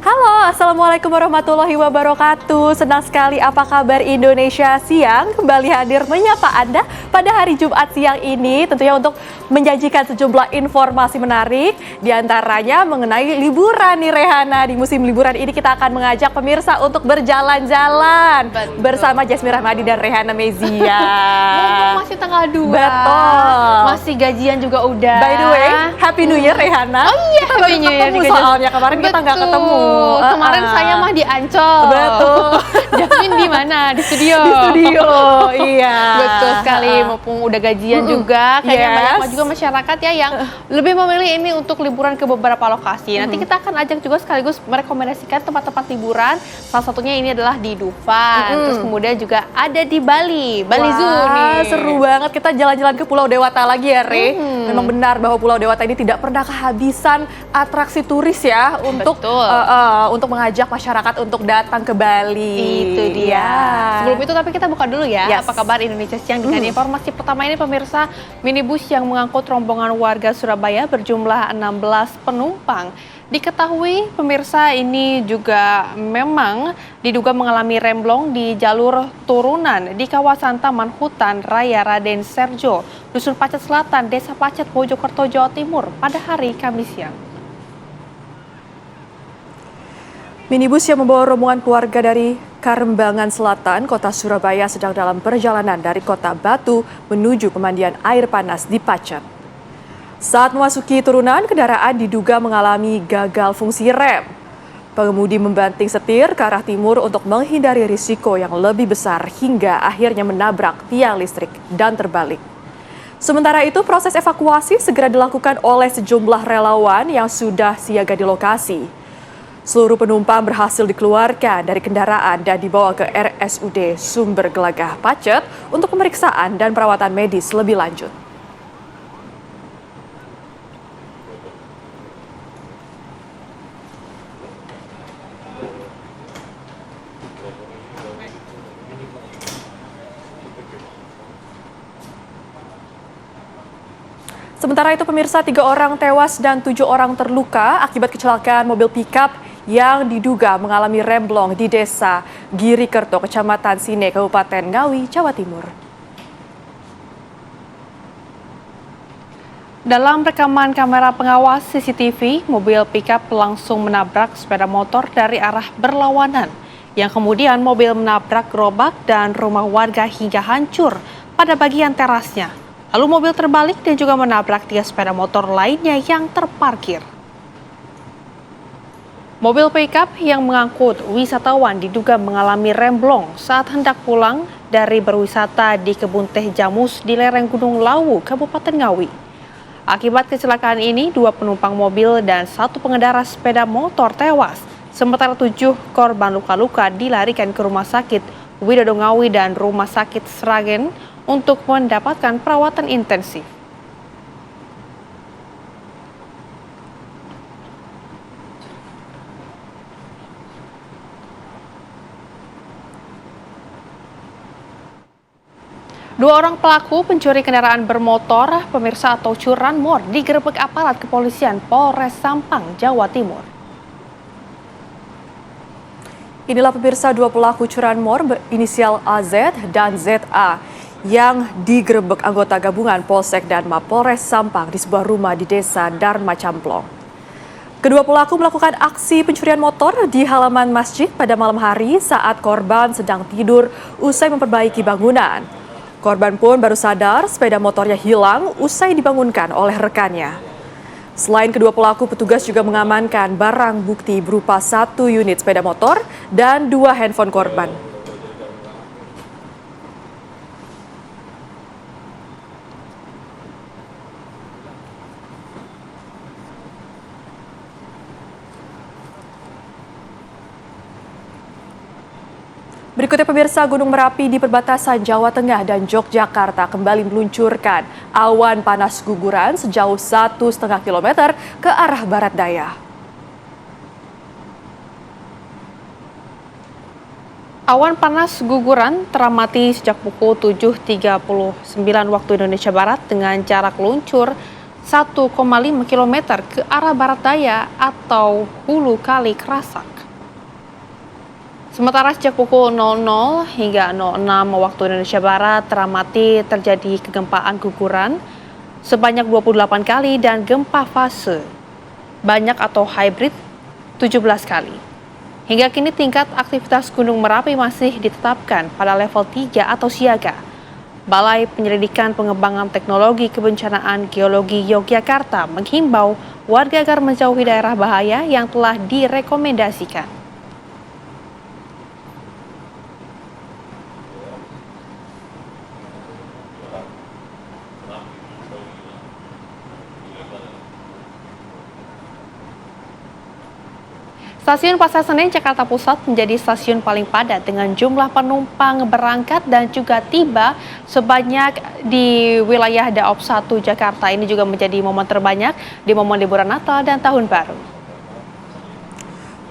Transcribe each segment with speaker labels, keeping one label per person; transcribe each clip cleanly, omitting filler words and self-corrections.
Speaker 1: Halo, Assalamualaikum warahmatullahi wabarakatuh. Senang sekali apa kabar Indonesia Siang kembali hadir menyapa Anda pada hari Jumat siang ini tentunya untuk menjanjikan sejumlah informasi menarik diantaranya mengenai liburan nih Rehana. Di musim liburan ini kita akan mengajak pemirsa untuk berjalan-jalan bersama Jasmine Rahmadi dan Rehana Mezia.
Speaker 2: Masih tanggal 2.
Speaker 1: Betul.
Speaker 2: Masih gajian juga udah.
Speaker 1: By the way, Happy New Year Rehana.
Speaker 2: Oh iya,
Speaker 1: kita baru ketemu soalnya kemarin kita nggak ketemu.
Speaker 2: Kemarin saya mah di Ancol.
Speaker 1: Betul.
Speaker 2: Jasmine di mana? Di studio.
Speaker 1: Di studio, iya.
Speaker 2: Betul sekali, mumpung udah gajian juga. Kayaknya banyak juga masyarakat ya yang lebih memilih ini untuk liburan ke beberapa lokasi. Nanti kita akan ajak juga sekaligus merekomendasikan tempat-tempat liburan. Salah satunya ini adalah di Dufan. Terus kemudian juga ada di Bali, Bali Zoo nih.
Speaker 1: Seru banget kita jalan-jalan ke Pulau Dewata lagi ya, Re. Memang benar bahwa Pulau Dewata ini tidak pernah kehabisan atraksi turis ya untuk mengajak masyarakat untuk datang ke Bali.
Speaker 2: Itu dia. Sebelum itu tapi kita buka dulu ya.
Speaker 1: Yes.
Speaker 2: Apa kabar Indonesia Siang dengan informasi pertama ini pemirsa, minibus yang mengangkut rombongan warga Surabaya berjumlah 16 penumpang. Diketahui pemirsa ini juga memang diduga mengalami remblong di jalur turunan di kawasan Taman Hutan Raya Raden Serjo, Dusun Pacet Selatan, Desa Pacet, Mojokerto, Jawa Timur pada hari Kamis siang.
Speaker 1: Minibus yang membawa rombongan keluarga dari Karembangan Selatan, Kota Surabaya sedang dalam perjalanan dari Kota Batu menuju pemandian air panas di Pacet. Saat memasuki turunan, kendaraan diduga mengalami gagal fungsi rem. Pengemudi membanting setir ke arah timur untuk menghindari risiko yang lebih besar hingga akhirnya menabrak tiang listrik dan terbalik. Sementara itu, proses evakuasi segera dilakukan oleh sejumlah relawan yang sudah siaga di lokasi. Seluruh penumpang berhasil dikeluarkan dari kendaraan dan dibawa ke RSUD Sumber Gelagah Pacet untuk pemeriksaan dan perawatan medis lebih lanjut. Sementara itu pemirsa 3 orang tewas dan 7 orang terluka akibat kecelakaan mobil pickup yang diduga mengalami remblong di desa Girikerto, Kecamatan Sine, Kabupaten Ngawi, Jawa Timur.
Speaker 2: Dalam rekaman kamera pengawas CCTV, mobil pickup langsung menabrak sepeda motor dari arah berlawanan, yang kemudian mobil menabrak gerobak dan rumah warga hingga hancur pada bagian terasnya. Lalu mobil terbalik dan juga menabrak 3 sepeda motor lainnya yang terparkir. Mobil pickup yang mengangkut wisatawan diduga mengalami remblong saat hendak pulang dari berwisata di kebun teh Jamus di lereng Gunung Lawu, Kabupaten Ngawi. Akibat kecelakaan ini, 2 penumpang mobil dan 1 pengendara sepeda motor tewas. Sementara 7 korban luka-luka dilarikan ke Rumah Sakit Widodo Ngawi dan Rumah Sakit Sragen untuk mendapatkan perawatan intensif. Dua orang pelaku pencuri kendaraan bermotor, pemirsa atau curanmor, digerebek aparat kepolisian Polres Sampang, Jawa Timur.
Speaker 1: Inilah pemirsa 2 pelaku curanmor berinisial AZ dan ZA yang digerebek anggota gabungan Polsek dan Mapolres Sampang di sebuah rumah di desa Dharma Camplong. Kedua pelaku melakukan aksi pencurian motor di halaman masjid pada malam hari saat korban sedang tidur usai memperbaiki bangunan. Korban pun baru sadar sepeda motornya hilang usai dibangunkan oleh rekannya. Selain kedua pelaku, petugas juga mengamankan barang bukti berupa 1 unit sepeda motor dan 2 handphone korban. Berikutnya pemirsa, Gunung Merapi di perbatasan Jawa Tengah dan Yogyakarta kembali meluncurkan awan panas guguran sejauh 1,5 km ke arah barat daya.
Speaker 2: Awan panas guguran teramati sejak pukul 7.39 waktu Indonesia Barat dengan jarak luncur 1,5 km ke arah barat daya atau hulu Kali Kerasak. Sementara sejak pukul 00 hingga 06 waktu Indonesia Barat teramati terjadi kegempaan guguran sebanyak 28 kali dan gempa fase banyak atau hybrid 17 kali. Hingga kini tingkat aktivitas Gunung Merapi masih ditetapkan pada level 3 atau siaga. Balai Penyelidikan Pengembangan Teknologi Kebencanaan Geologi Yogyakarta menghimbau warga agar menjauhi daerah bahaya yang telah direkomendasikan. Stasiun Pasar Senen, Jakarta Pusat menjadi stasiun paling padat dengan jumlah penumpang berangkat dan juga tiba sebanyak di wilayah Daob 1 Jakarta. Ini juga menjadi momen terbanyak di momen liburan Natal dan Tahun Baru.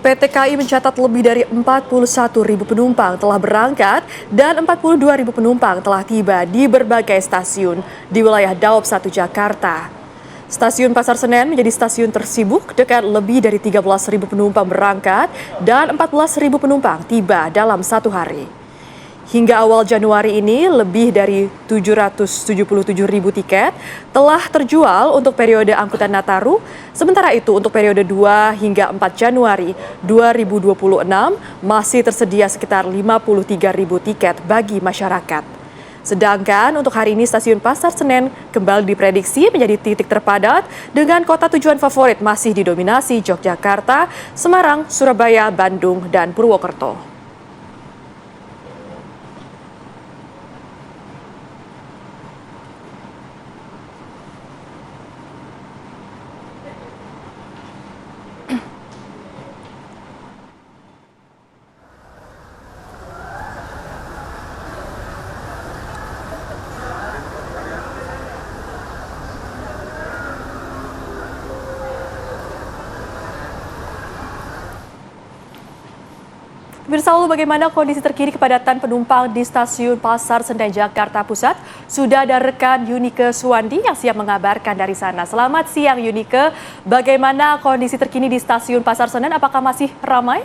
Speaker 1: PT KAI mencatat lebih dari 41.000 penumpang telah berangkat dan 42.000 penumpang telah tiba di berbagai stasiun di wilayah Daob 1 Jakarta. Stasiun Pasar Senen menjadi stasiun tersibuk dengan lebih dari 13.000 penumpang berangkat dan 14.000 penumpang tiba dalam satu hari. Hingga awal Januari ini, lebih dari 777.000 tiket telah terjual untuk periode angkutan Nataru. Sementara itu, untuk periode 2 hingga 4 Januari 2026 masih tersedia sekitar 53.000 tiket bagi masyarakat. Sedangkan untuk hari ini stasiun Pasar Senen kembali diprediksi menjadi titik terpadat dengan kota tujuan favorit masih didominasi Yogyakarta, Semarang, Surabaya, Bandung, dan Purwokerto. Pemirsa, lalu bagaimana kondisi terkini kepadatan penumpang di stasiun Pasar Senen Jakarta Pusat? Sudah ada rekan Yunike Suwandi yang siap mengabarkan dari sana. Selamat siang Yunike, bagaimana kondisi terkini di stasiun Pasar Senen? Apakah masih ramai?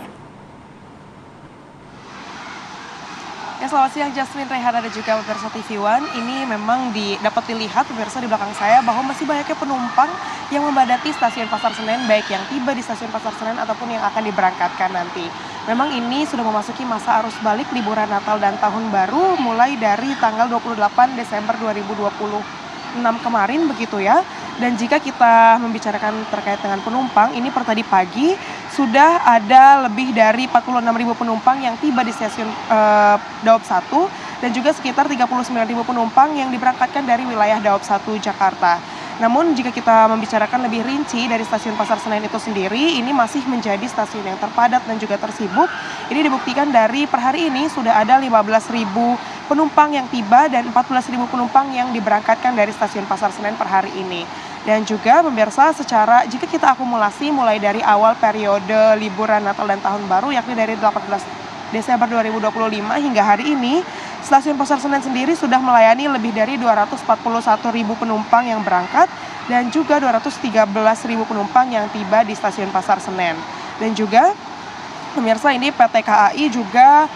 Speaker 3: Ya, selamat siang Jasmine, Rehan, dan juga pemirsa TV One. Ini memang dapat dilihat pemirsa di belakang saya bahwa masih banyaknya penumpang yang membadati stasiun Pasar Senen, baik yang tiba di stasiun Pasar Senen ataupun yang akan diberangkatkan nanti. Memang ini sudah memasuki masa arus balik liburan Natal dan Tahun Baru mulai dari tanggal 28 Desember 2026 kemarin begitu ya. Dan jika kita membicarakan terkait dengan penumpang, ini per tadi pagi sudah ada lebih dari 46.000 penumpang yang tiba di stasiun Daob 1 dan juga sekitar 39.000 penumpang yang diberangkatkan dari wilayah Daob 1 Jakarta. Namun jika kita membicarakan lebih rinci dari stasiun Pasar Senen itu sendiri, ini masih menjadi stasiun yang terpadat dan juga tersibuk. Ini dibuktikan dari per hari ini sudah ada 15.000 penumpang yang tiba dan 14.000 penumpang yang diberangkatkan dari stasiun Pasar Senen per hari ini. Dan juga pemirsa, secara jika kita akumulasi mulai dari awal periode liburan Natal dan Tahun Baru, yakni dari 18 Desember 2025 hingga hari ini, stasiun Pasar Senen sendiri sudah melayani lebih dari 241.000 penumpang yang berangkat dan juga 213.000 penumpang yang tiba di stasiun Pasar Senen. Dan juga pemirsa, ini PT KAI juga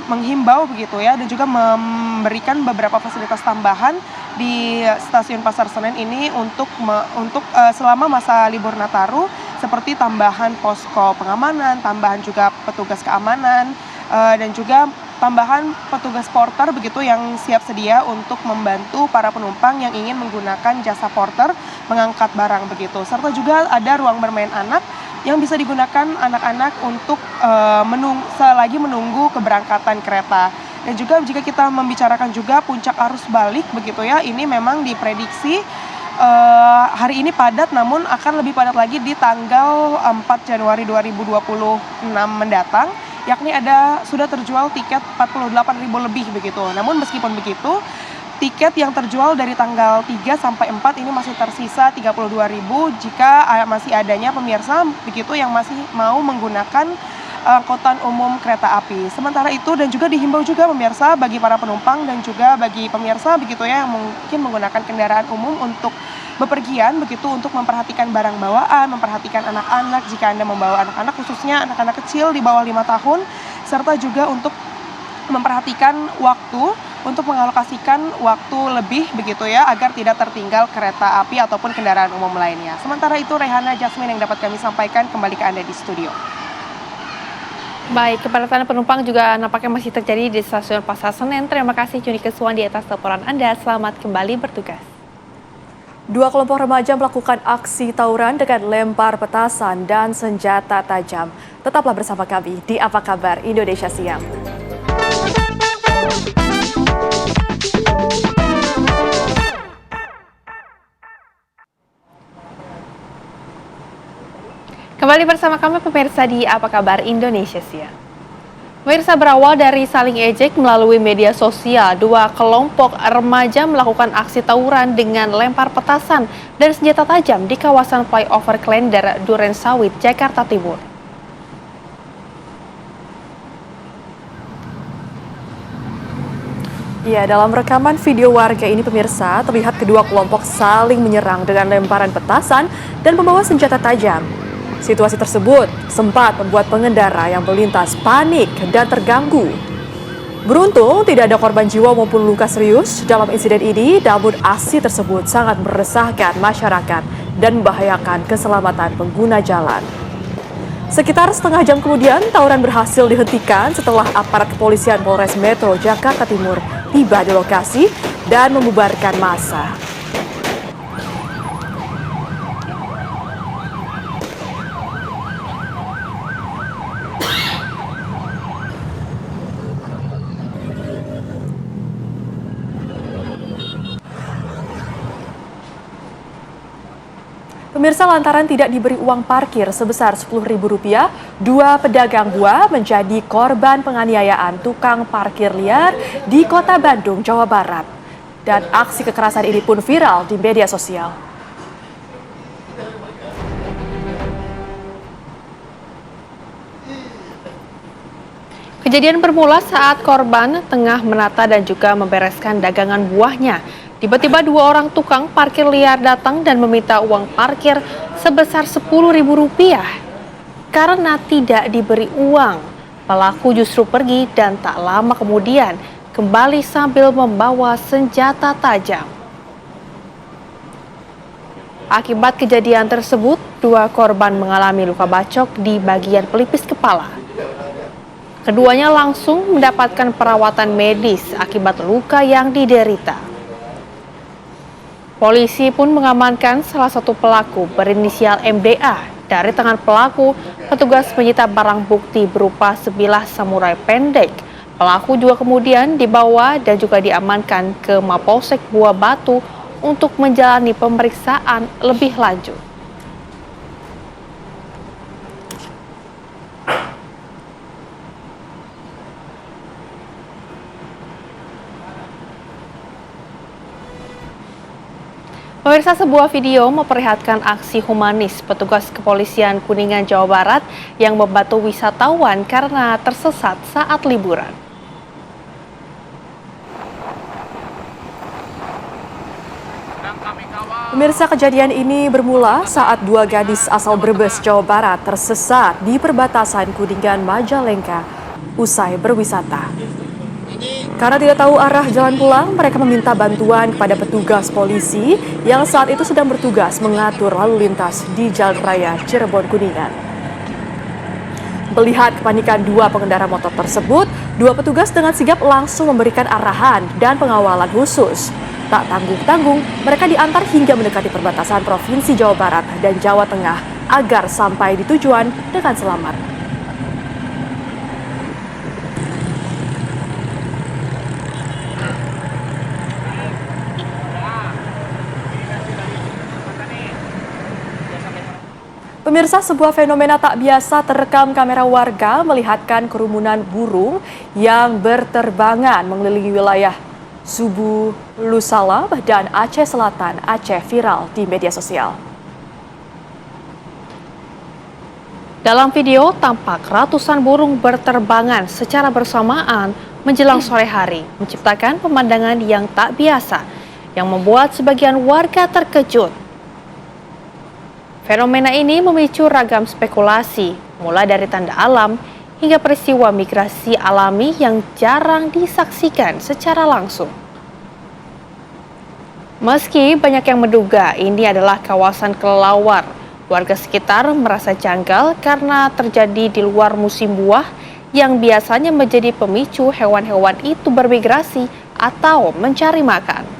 Speaker 3: menghimbau begitu ya, dan juga memberikan beberapa fasilitas tambahan di stasiun Pasar Senen ini untuk selama masa libur Nataru, seperti tambahan posko pengamanan, tambahan juga petugas keamanan, dan juga tambahan petugas porter begitu yang siap sedia untuk membantu para penumpang yang ingin menggunakan jasa porter mengangkat barang begitu. Serta juga ada ruang bermain anak yang bisa digunakan anak-anak untuk selagi menunggu keberangkatan kereta. Dan juga jika kita membicarakan juga puncak arus balik begitu ya, ini memang diprediksi hari ini padat, namun akan lebih padat lagi di tanggal 4 Januari 2026 mendatang, yakni sudah terjual tiket 48.000 lebih begitu. Namun meskipun begitu, tiket yang terjual dari tanggal 3 sampai 4 ini masih tersisa 32.000 jika masih adanya pemirsa begitu yang masih mau menggunakan angkutan umum kereta api. Sementara itu, dan juga dihimbau juga pemirsa bagi para penumpang dan juga bagi pemirsa begitu ya yang mungkin menggunakan kendaraan umum untuk bepergian begitu untuk memperhatikan barang bawaan, memperhatikan anak-anak jika Anda membawa anak-anak, khususnya anak-anak kecil di bawah 5 tahun, serta juga untuk memperhatikan waktu, untuk mengalokasikan waktu lebih begitu ya, agar tidak tertinggal kereta api ataupun kendaraan umum lainnya. Sementara itu Rehana, Jasmine yang dapat kami sampaikan, kembali ke Anda di studio.
Speaker 2: Baik, kepadatan penumpang juga nampaknya masih terjadi di stasiun Pasar Senen. Terima kasih Juni Keswan di atas laporan Anda. Selamat kembali bertugas.
Speaker 1: Dua kelompok remaja melakukan aksi tawuran dengan lempar petasan dan senjata tajam. Tetaplah bersama kami di Apa Kabar Indonesia Siang.
Speaker 2: Kembali bersama kami pemirsa di Apa Kabar Indonesia Siang. Pemirsa, berawal dari saling ejek melalui media sosial, dua kelompok remaja melakukan aksi tawuran dengan lempar petasan dan senjata tajam di kawasan flyover Klender, Durensawit, Jakarta Timur.
Speaker 1: Ya, dalam rekaman video warga ini pemirsa, terlihat kedua kelompok saling menyerang dengan lemparan petasan dan membawa senjata tajam. Situasi tersebut sempat membuat pengendara yang melintas panik dan terganggu. Beruntung tidak ada korban jiwa maupun luka serius dalam insiden ini, namun aksi tersebut sangat meresahkan masyarakat dan membahayakan keselamatan pengguna jalan. Sekitar setengah jam kemudian, tawuran berhasil dihentikan setelah aparat kepolisian Polres Metro Jakarta Timur tiba di lokasi dan membubarkan massa. Pemirsa, lantaran tidak diberi uang parkir sebesar Rp10.000, dua pedagang buah menjadi korban penganiayaan tukang parkir liar di Kota Bandung, Jawa Barat. Dan aksi kekerasan ini pun viral di media sosial.
Speaker 2: Kejadian bermula saat korban tengah menata dan juga membereskan dagangan buahnya. Tiba-tiba dua orang tukang parkir liar datang dan meminta uang parkir sebesar Rp10.000. Karena tidak diberi uang, pelaku justru pergi dan tak lama kemudian kembali sambil membawa senjata tajam. Akibat kejadian tersebut, dua korban mengalami luka bacok di bagian pelipis kepala. Keduanya langsung mendapatkan perawatan medis akibat luka yang diderita. Polisi pun mengamankan salah satu pelaku berinisial MDA. Dari tangan pelaku, petugas menyita barang bukti berupa sebilah samurai pendek. Pelaku juga kemudian dibawa dan juga diamankan ke Mapolsek Buah Batu untuk menjalani pemeriksaan lebih lanjut. Pemirsa, sebuah video memperlihatkan aksi humanis petugas kepolisian Kuningan, Jawa Barat yang membantu wisatawan karena tersesat saat liburan.
Speaker 1: Pemirsa, kejadian ini bermula saat dua gadis asal Brebes, Jawa Barat tersesat di perbatasan Kuningan Majalengka usai berwisata. Karena tidak tahu arah jalan pulang, mereka meminta bantuan kepada petugas polisi yang saat itu sedang bertugas mengatur lalu lintas di Jalan Raya Cirebon Kuningan. Melihat kepanikan dua pengendara motor tersebut, dua petugas dengan sigap langsung memberikan arahan dan pengawalan khusus. Tak tanggung-tanggung, mereka diantar hingga mendekati perbatasan Provinsi Jawa Barat dan Jawa Tengah agar sampai di tujuan dengan selamat. Pemirsa, sebuah fenomena tak biasa terekam kamera warga melihatkan kerumunan burung yang berterbangan mengelilingi wilayah Subu, Lusalam, dan Aceh Selatan, Aceh viral di media sosial.
Speaker 2: Dalam video tampak ratusan burung berterbangan secara bersamaan menjelang sore hari, menciptakan pemandangan yang tak biasa yang membuat sebagian warga terkejut. Fenomena ini memicu ragam spekulasi, mulai dari tanda alam hingga peristiwa migrasi alami yang jarang disaksikan secara langsung. Meski banyak yang menduga ini adalah kawasan kelelawar, warga sekitar merasa janggal karena terjadi di luar musim buah yang biasanya menjadi pemicu hewan-hewan itu bermigrasi atau mencari makan.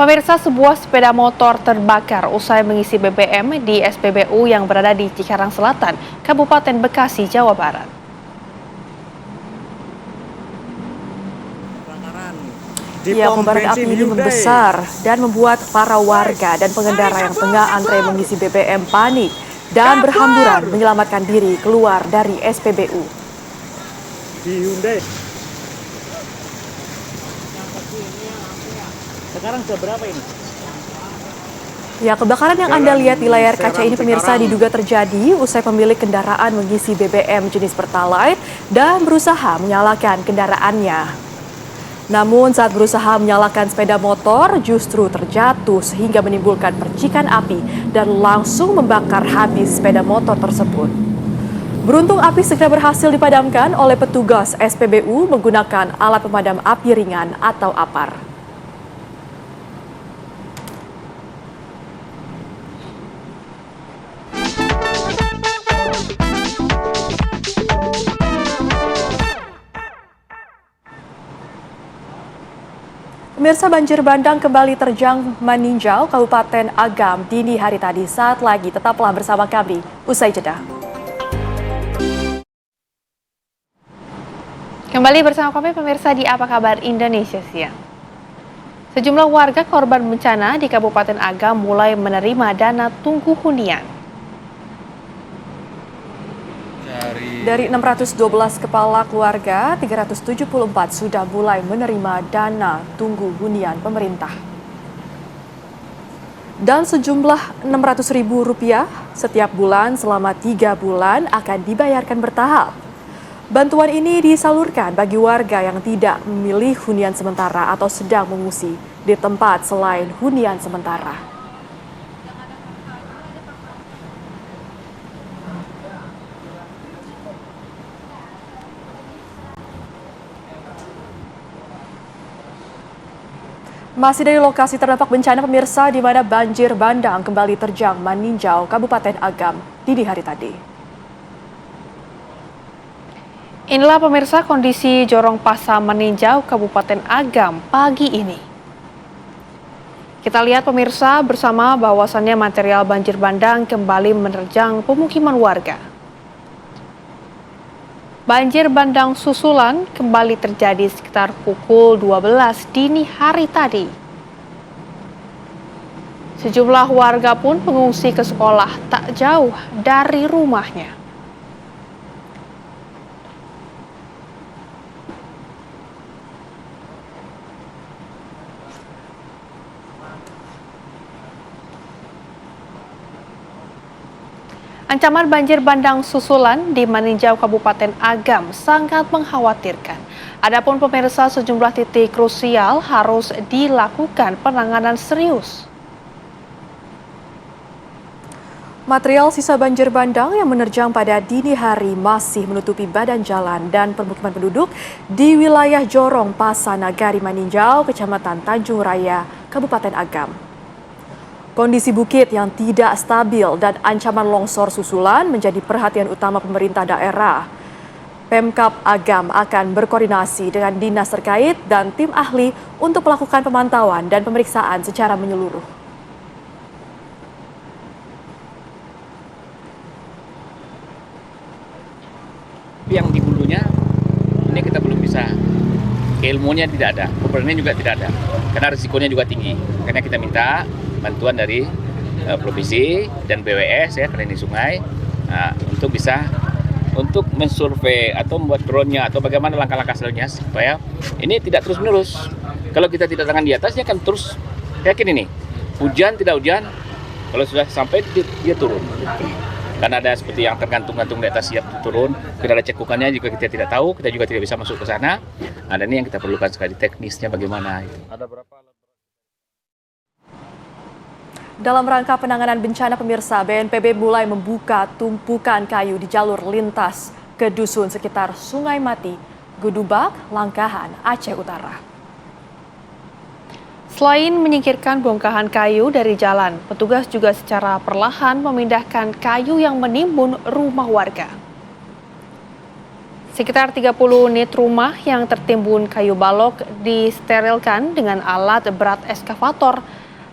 Speaker 2: Pemirsa, sebuah sepeda motor terbakar usai mengisi BBM di SPBU yang berada di Cikarang Selatan, Kabupaten Bekasi, Jawa Barat.
Speaker 1: Kobaran api ini membesar dan membuat para warga dan pengendara yang tengah antre mengisi BBM panik dan berhamburan menyelamatkan diri keluar dari SPBU.
Speaker 4: Di Hyundai. Sekarang seberapa ini?
Speaker 1: Kebakaran yang Anda lihat di layar kaca ini pemirsa diduga terjadi usai pemilik kendaraan mengisi BBM jenis Pertalite dan berusaha menyalakan kendaraannya. Namun saat berusaha menyalakan sepeda motor justru terjatuh sehingga menimbulkan percikan api dan langsung membakar habis sepeda motor tersebut. Beruntung api segera berhasil dipadamkan oleh petugas SPBU menggunakan alat pemadam api ringan atau APAR. Pemirsa, banjir bandang kembali terjang meninjau Kabupaten Agam dini hari tadi. Saat lagi tetaplah bersama kami. Usai jeda.
Speaker 2: Kembali bersama kami pemirsa di Apa Kabar Indonesia Siang. Sejumlah warga korban bencana di Kabupaten Agam mulai menerima dana tunggu hunian.
Speaker 1: Dari 612 kepala keluarga, 374 sudah mulai menerima dana tunggu hunian pemerintah. Dan sejumlah Rp600.000 setiap bulan selama 3 bulan akan dibayarkan bertahap. Bantuan ini disalurkan bagi warga yang tidak memilih hunian sementara atau sedang mengungsi di tempat selain hunian sementara. Masih dari lokasi terdampak bencana pemirsa di mana banjir bandang kembali terjang meninjau Kabupaten Agam dini hari tadi.
Speaker 2: Inilah pemirsa kondisi Jorong Pasar meninjau Kabupaten Agam pagi ini. Kita lihat pemirsa bersama bahwasannya material banjir bandang kembali menerjang pemukiman warga. Banjir bandang susulan kembali terjadi sekitar pukul 12 dini hari tadi. Sejumlah warga pun mengungsi ke sekolah tak jauh dari rumahnya. Ancaman banjir bandang susulan di meninjau Kabupaten Agam sangat mengkhawatirkan. Adapun pemirsa, sejumlah titik krusial harus dilakukan penanganan serius.
Speaker 1: Material sisa banjir bandang yang menerjang pada dini hari masih menutupi badan jalan dan permukiman penduduk di wilayah Jorong Pasanagari Meninjau, Kecamatan Tanjung Raya, Kabupaten Agam. Kondisi bukit yang tidak stabil dan ancaman longsor susulan menjadi perhatian utama pemerintah daerah. Pemkab Agam akan berkoordinasi dengan dinas terkait dan tim ahli untuk melakukan pemantauan dan pemeriksaan secara menyeluruh.
Speaker 5: Yang di hulunya ini kita belum bisa, keilmuannya tidak ada, operasinya juga tidak ada, karena risikonya juga tinggi. Karena kita minta bantuan dari provinsi dan BWS ya, karena ini sungai, untuk bisa untuk mensurvei atau membuat drone-nya atau bagaimana langkah-langkah selanjutnya supaya ini tidak terus menerus. Kalau kita tidak tangan di atasnya kan terus, yakin ini hujan tidak hujan, kalau sudah sampai dia turun. Karena ada seperti yang tergantung-gantung di atas siap turun, kita ada cekukannya juga kita tidak tahu, kita juga tidak bisa masuk ke sana. Ada ini yang kita perlukan sekali teknisnya bagaimana.
Speaker 4: Ada berapa?
Speaker 1: Dalam rangka penanganan bencana pemirsa, BNPB mulai membuka tumpukan kayu di jalur lintas ke dusun sekitar Sungai Mati, Gedubak, Langkahan, Aceh Utara.
Speaker 2: Selain menyingkirkan bongkahan kayu dari jalan, petugas juga secara perlahan memindahkan kayu yang menimbun rumah warga. Sekitar 30 unit rumah yang tertimbun kayu balok disterilkan dengan alat berat eskavator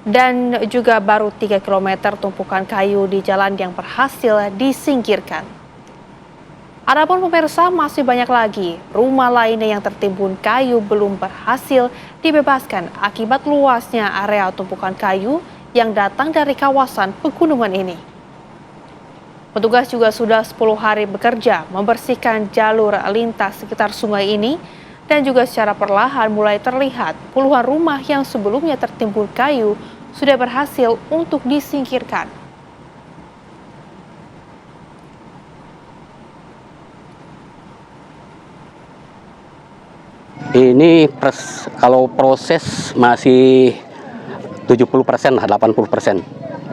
Speaker 2: dan juga baru 3 km tumpukan kayu di jalan yang berhasil disingkirkan. Adapun pemirsa, masih banyak lagi rumah lainnya yang tertimbun kayu belum berhasil dibebaskan akibat luasnya area tumpukan kayu yang datang dari kawasan pegunungan ini. Petugas juga sudah 10 hari bekerja membersihkan jalur lintas sekitar sungai ini dan juga secara perlahan mulai terlihat puluhan rumah yang sebelumnya tertimbun kayu sudah berhasil untuk disingkirkan.
Speaker 6: Ini kalau proses masih 70% lah, 80%.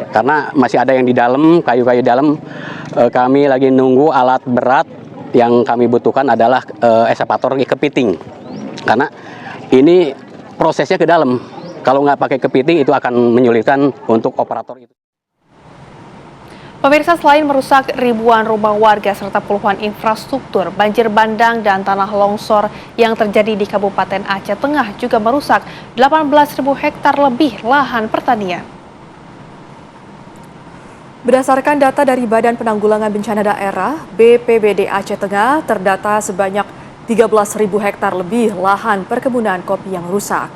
Speaker 6: Karena masih ada yang di dalam, kayu-kayu dalam. Kami lagi nunggu alat berat yang kami butuhkan adalah eskavator kepiting. Karena ini prosesnya ke dalam. Kalau nggak pakai kepiting itu akan menyulitkan untuk operator itu.
Speaker 2: Pemirsa, selain merusak ribuan rumah warga serta puluhan infrastruktur, banjir bandang dan tanah longsor yang terjadi di Kabupaten Aceh Tengah juga merusak 18.000 hektar lebih lahan pertanian.
Speaker 1: Berdasarkan data dari Badan Penanggulangan Bencana Daerah, BPBD Aceh Tengah, terdata sebanyak 13.000 hektar lebih lahan perkebunan kopi yang rusak.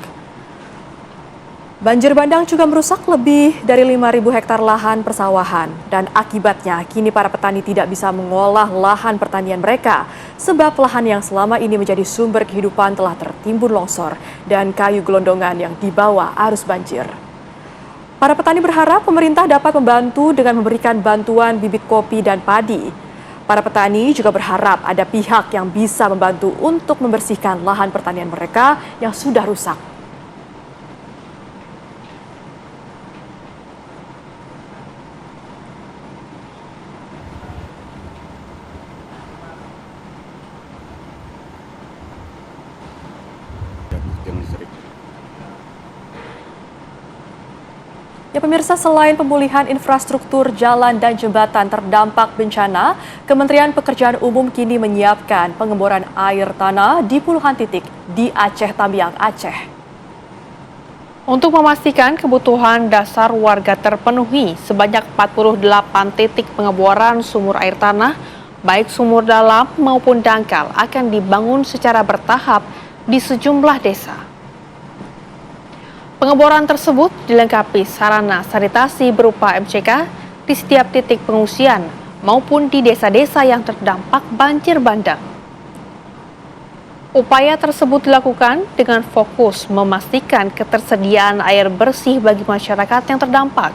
Speaker 1: Banjir bandang juga merusak lebih dari 5.000 hektar lahan persawahan dan akibatnya kini para petani tidak bisa mengolah lahan pertanian mereka sebab lahan yang selama ini menjadi sumber kehidupan telah tertimbun longsor dan kayu gelondongan yang dibawa arus banjir. Para petani berharap pemerintah dapat membantu dengan memberikan bantuan bibit kopi dan padi. Para petani juga berharap ada pihak yang bisa membantu untuk membersihkan lahan pertanian mereka yang sudah rusak. Ya pemirsa, selain pemulihan infrastruktur jalan dan jembatan terdampak bencana, Kementerian Pekerjaan Umum kini menyiapkan pengeboran air tanah di puluhan titik di Aceh Tamiang, Aceh.
Speaker 2: Untuk memastikan kebutuhan dasar warga terpenuhi, sebanyak 48 titik pengeboran sumur air tanah, baik sumur dalam maupun dangkal, akan dibangun secara bertahap di sejumlah desa. Pengeboran tersebut dilengkapi sarana sanitasi berupa MCK di setiap titik pengungsian maupun di desa-desa yang terdampak banjir bandang. Upaya tersebut dilakukan dengan fokus memastikan ketersediaan air bersih bagi masyarakat yang terdampak.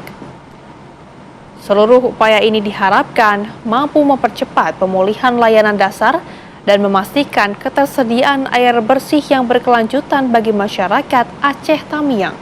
Speaker 2: Seluruh upaya ini diharapkan mampu mempercepat pemulihan layanan dasar dan memastikan ketersediaan air bersih yang berkelanjutan bagi masyarakat Aceh Tamiang.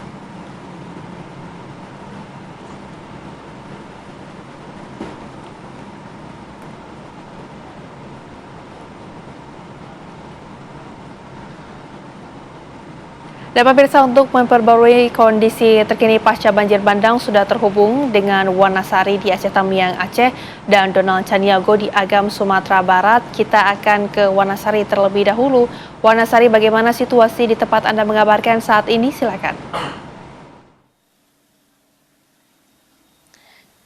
Speaker 2: Dan pemirsa, untuk memperbarui kondisi terkini pasca banjir bandang sudah terhubung dengan Wanasari di Aceh Tamiang, Aceh dan Donald Caniago di Agam, Sumatera Barat. Kita akan ke Wanasari terlebih dahulu. Wanasari, bagaimana situasi di tempat Anda mengabarkan saat ini? Silakan.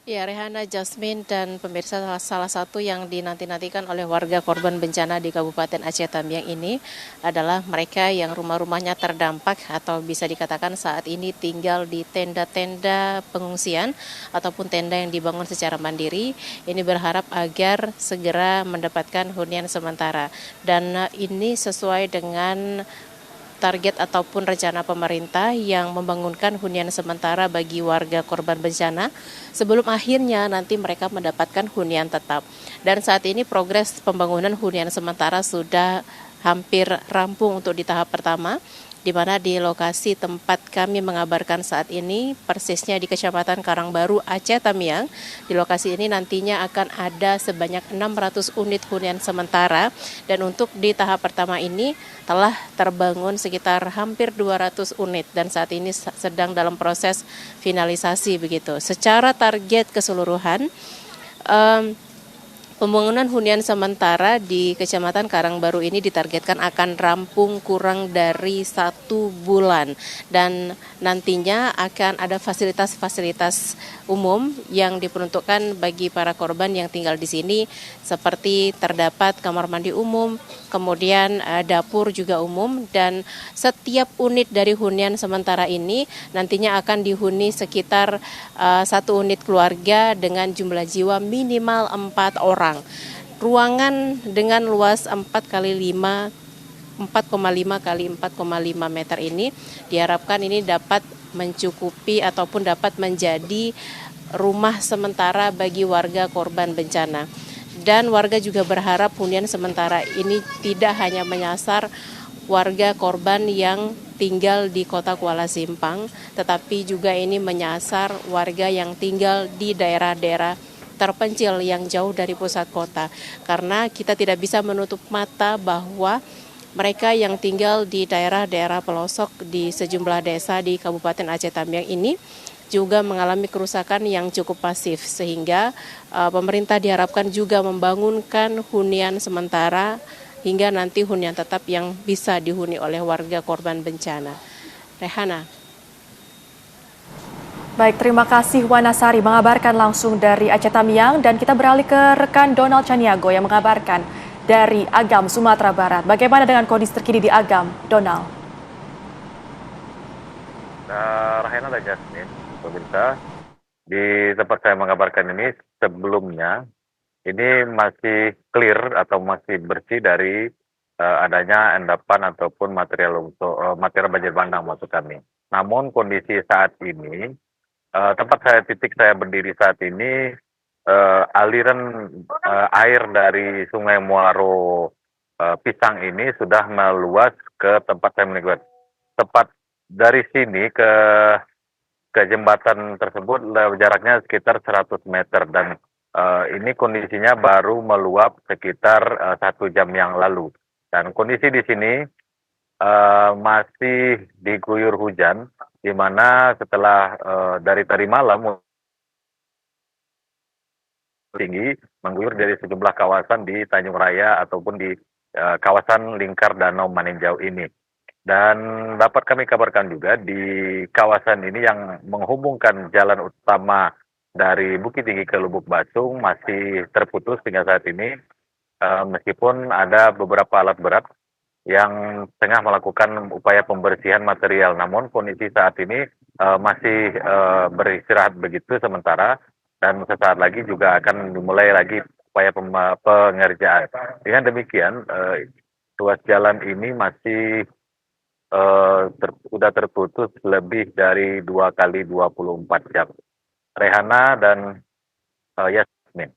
Speaker 7: Ya, Rehana, Jasmine, dan pemirsa, salah satu yang dinanti-nantikan oleh warga korban bencana di Kabupaten Aceh Tamiang ini adalah mereka yang rumah-rumahnya terdampak atau bisa dikatakan saat ini tinggal di tenda-tenda pengungsian ataupun tenda yang dibangun secara mandiri. Ini berharap agar segera mendapatkan hunian sementara. Dan ini sesuai dengan target ataupun rencana pemerintah yang membangunkan hunian sementara bagi warga korban bencana sebelum akhirnya nanti mereka mendapatkan hunian tetap. Dan saat ini progres pembangunan hunian sementara sudah hampir rampung untuk di tahap pertama, di mana di lokasi tempat kami mengabarkan saat ini, persisnya di Kecamatan Karangbaru, Aceh Tamiang. Di lokasi ini nantinya akan ada sebanyak 600 unit hunian sementara, dan untuk di tahap pertama ini telah terbangun sekitar hampir 200 unit, dan saat ini sedang dalam proses finalisasi begitu. Secara target keseluruhan, pembangunan hunian sementara di Kecamatan Karangbaru ini ditargetkan akan rampung kurang dari 1 bulan, dan nantinya akan ada fasilitas-fasilitas umum yang diperuntukkan bagi para korban yang tinggal di sini, seperti terdapat kamar mandi umum, kemudian dapur juga umum, dan setiap unit dari hunian sementara ini nantinya akan dihuni sekitar 1 unit keluarga dengan jumlah jiwa minimal 4 orang. Ruangan dengan luas 4,5 kali 4,5 meter ini diharapkan ini dapat mencukupi ataupun dapat menjadi rumah sementara bagi warga korban bencana. Dan warga juga berharap hunian sementara ini tidak hanya menyasar warga korban yang tinggal di kota Kuala Simpang, tetapi juga ini menyasar warga yang tinggal di daerah-daerah terpencil yang jauh dari pusat kota. Karena kita tidak bisa menutup mata bahwa mereka yang tinggal di daerah-daerah pelosok di sejumlah desa di Kabupaten Aceh Tamiang ini juga mengalami kerusakan yang cukup masif, sehingga pemerintah diharapkan juga membangunkan hunian sementara hingga nanti hunian tetap yang bisa dihuni oleh warga korban bencana. Rehana.
Speaker 1: Baik, terima kasih Wanasari mengabarkan langsung dari Aceh Tamiang, dan kita beralih ke rekan Donald Caniago yang mengabarkan dari Agam, Sumatera Barat. Bagaimana dengan kondisi terkini di Agam, Donald?
Speaker 8: Rahena dan Jasmine, pemirsa, di tempat saya mengabarkan ini sebelumnya ini masih clear atau masih bersih dari adanya endapan ataupun material banjir bandang maksud kami. Namun kondisi saat ini, titik saya berdiri saat ini, aliran air dari Sungai Muaro Pisang ini sudah meluas ke tempat saya meninggal. Tepat dari sini ke jembatan tersebut jaraknya sekitar 100 meter, dan ini kondisinya baru meluap sekitar 1 jam yang lalu. Dan kondisi di sini masih diguyur hujan, di mana setelah dari tadi malam tinggi mengguyur dari sejumlah kawasan di Tanjung Raya ataupun di kawasan lingkar Danau Maninjau ini. Dan dapat kami kabarkan juga di kawasan ini yang menghubungkan jalan utama dari Bukit Tinggi ke Lubuk Basung masih terputus hingga saat ini, meskipun ada beberapa alat berat yang tengah melakukan upaya pembersihan material. Namun kondisi saat ini masih beristirahat begitu sementara, dan sesaat lagi juga akan dimulai lagi upaya pengerjaan. Dengan demikian, ruas jalan ini masih sudah terputus lebih dari 2 kali 24 jam. Rehana dan Yasmin.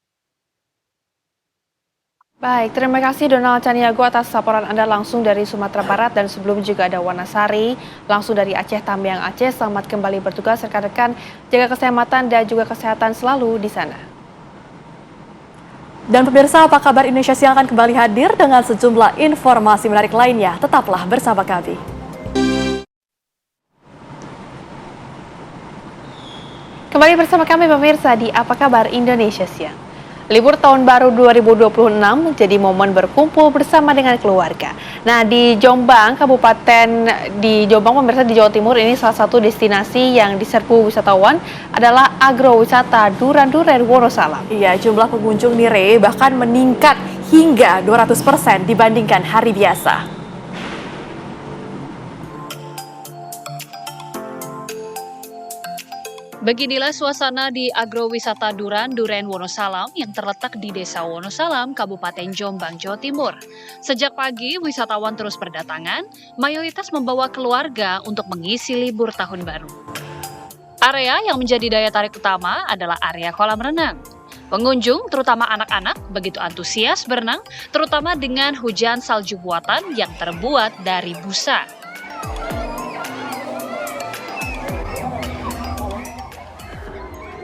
Speaker 2: Baik, terima kasih Donald Caniago atas laporan Anda langsung dari Sumatera Barat, dan sebelum juga ada Wanasari langsung dari Aceh Tamiang Aceh. Selamat kembali bertugas rekan-rekan, jaga keselamatan dan juga kesehatan selalu di sana.
Speaker 1: Dan pemirsa, apa kabar Indonesia Siang akan kembali hadir dengan sejumlah informasi menarik lainnya. Tetaplah bersama kami.
Speaker 2: Kembali bersama kami pemirsa di Apa Kabar Indonesia Siang. Libur tahun baru 2026 menjadi momen berkumpul bersama dengan keluarga. Nah, di Jombang, di Jombang pemirsa, di Jawa Timur, ini salah satu destinasi yang diserbu wisatawan adalah agrowisata Duren-Duren Wonosalam.
Speaker 1: Iya, jumlah pengunjung Nire bahkan meningkat hingga 200% dibandingkan hari biasa.
Speaker 9: Beginilah suasana di agrowisata Duran Wonosalam yang terletak di Desa Wonosalam, Kabupaten Jombang, Jawa Timur. Sejak pagi, wisatawan terus berdatangan, mayoritas membawa keluarga untuk mengisi libur tahun baru. Area yang menjadi daya tarik utama adalah area kolam renang. Pengunjung, terutama anak-anak, begitu antusias berenang, terutama dengan hujan salju buatan yang terbuat dari busa.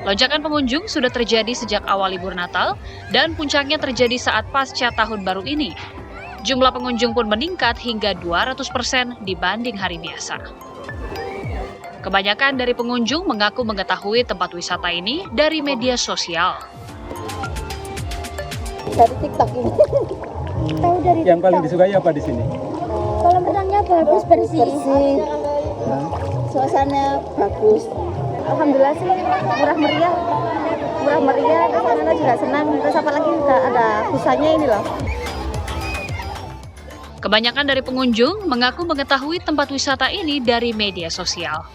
Speaker 9: Lonjakan pengunjung sudah terjadi sejak awal libur Natal dan puncaknya terjadi saat pasca tahun baru ini. Jumlah pengunjung pun meningkat hingga 200% dibanding hari biasa. Kebanyakan dari pengunjung mengaku mengetahui tempat wisata ini dari media sosial.
Speaker 10: Dari TikTok ini. Tahu dari
Speaker 4: Yang paling
Speaker 10: TikTok.
Speaker 4: disukai apa di sini?
Speaker 10: Kolam renangnya bagus, bersih. Suasana bagus. Alhamdulillah sih murah meriah, anak-anak juga senang. Terus apalagi ada busanya ini loh.
Speaker 9: Kebanyakan dari pengunjung mengaku mengetahui tempat wisata ini dari media sosial.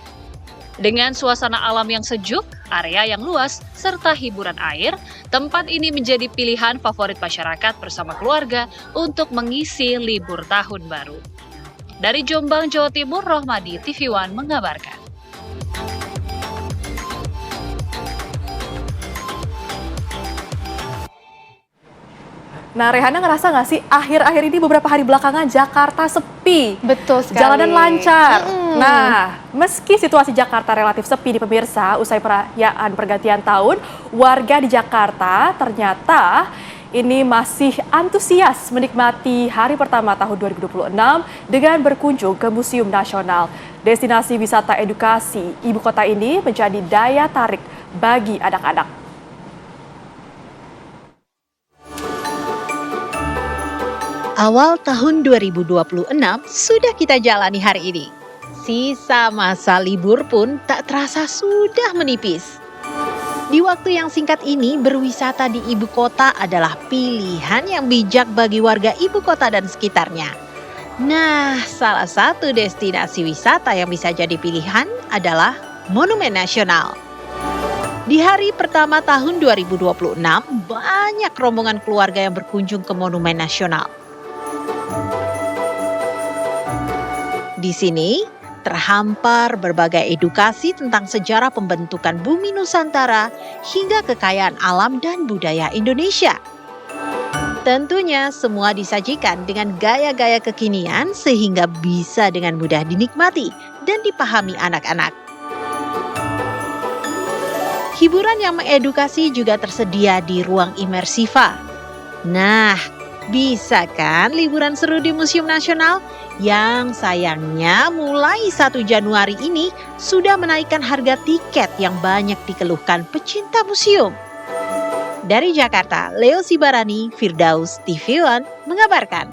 Speaker 9: Dengan suasana alam yang sejuk, area yang luas, serta hiburan air, tempat ini menjadi pilihan favorit masyarakat bersama keluarga untuk mengisi libur tahun baru. Dari Jombang, Jawa Timur, Rohmadi, TV One mengabarkan.
Speaker 1: Nah, Rehana ngerasa nggak sih akhir-akhir ini beberapa hari belakangan Jakarta sepi,
Speaker 2: Betul sekali.
Speaker 1: jalanan lancar. Nah, meski situasi Jakarta relatif sepi di pemirsa, usai perayaan pergantian tahun, warga di Jakarta ternyata ini masih antusias menikmati hari pertama tahun 2026 dengan berkunjung ke Museum Nasional. Destinasi wisata edukasi ibu kota ini menjadi daya tarik bagi anak-anak.
Speaker 11: Awal tahun 2026 sudah kita jalani hari ini. Sisa masa libur pun tak terasa sudah menipis. Di waktu yang singkat ini, berwisata di ibu kota adalah pilihan yang bijak bagi warga ibu kota dan sekitarnya. Nah, salah satu destinasi wisata yang bisa jadi pilihan adalah Monumen Nasional. Di hari pertama tahun 2026, banyak rombongan keluarga yang berkunjung ke Monumen Nasional. Di sini terhampar berbagai edukasi tentang sejarah pembentukan bumi Nusantara hingga kekayaan alam dan budaya Indonesia. Tentunya semua disajikan dengan gaya-gaya kekinian sehingga bisa dengan mudah dinikmati dan dipahami anak-anak. Hiburan yang mengedukasi juga tersedia di ruang imersiva. Nah, bisa kan liburan seru di Museum Nasional? Yang sayangnya mulai 1 Januari ini sudah menaikkan harga tiket yang banyak dikeluhkan pecinta museum. Dari Jakarta, Leo Sibarani, Firdaus, TV One mengabarkan.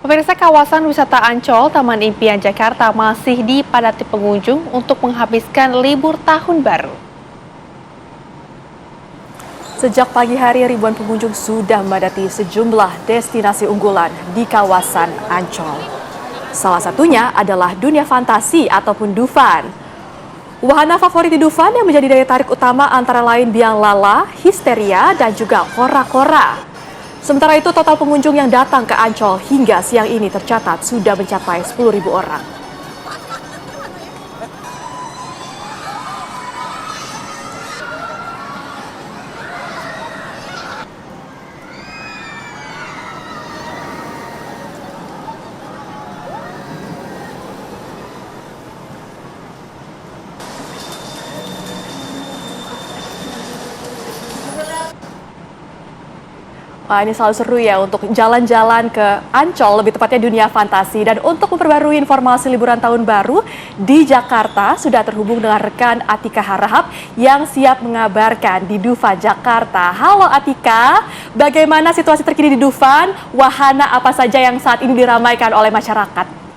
Speaker 2: Pemirsa, kawasan wisata Ancol, Taman Impian Jakarta masih dipadati pengunjung untuk menghabiskan libur tahun baru.
Speaker 1: Sejak pagi hari, ribuan pengunjung sudah memadati sejumlah destinasi unggulan di kawasan Ancol. Salah satunya adalah dunia fantasi ataupun Dufan. Wahana favorit di Dufan yang menjadi daya tarik utama antara lain biang lala, histeria, dan juga kora-kora. Sementara itu, total pengunjung yang datang ke Ancol hingga siang ini tercatat sudah mencapai 10.000 orang. Wah, ini selalu seru ya untuk jalan-jalan ke Ancol, lebih tepatnya dunia fantasi. Dan untuk memperbarui informasi liburan tahun baru di Jakarta, sudah terhubung dengan rekan Atika Harahap yang siap mengabarkan di Dufan, Jakarta. Halo Atika, bagaimana situasi terkini di Dufan? Wahana apa saja yang saat ini diramaikan oleh masyarakat?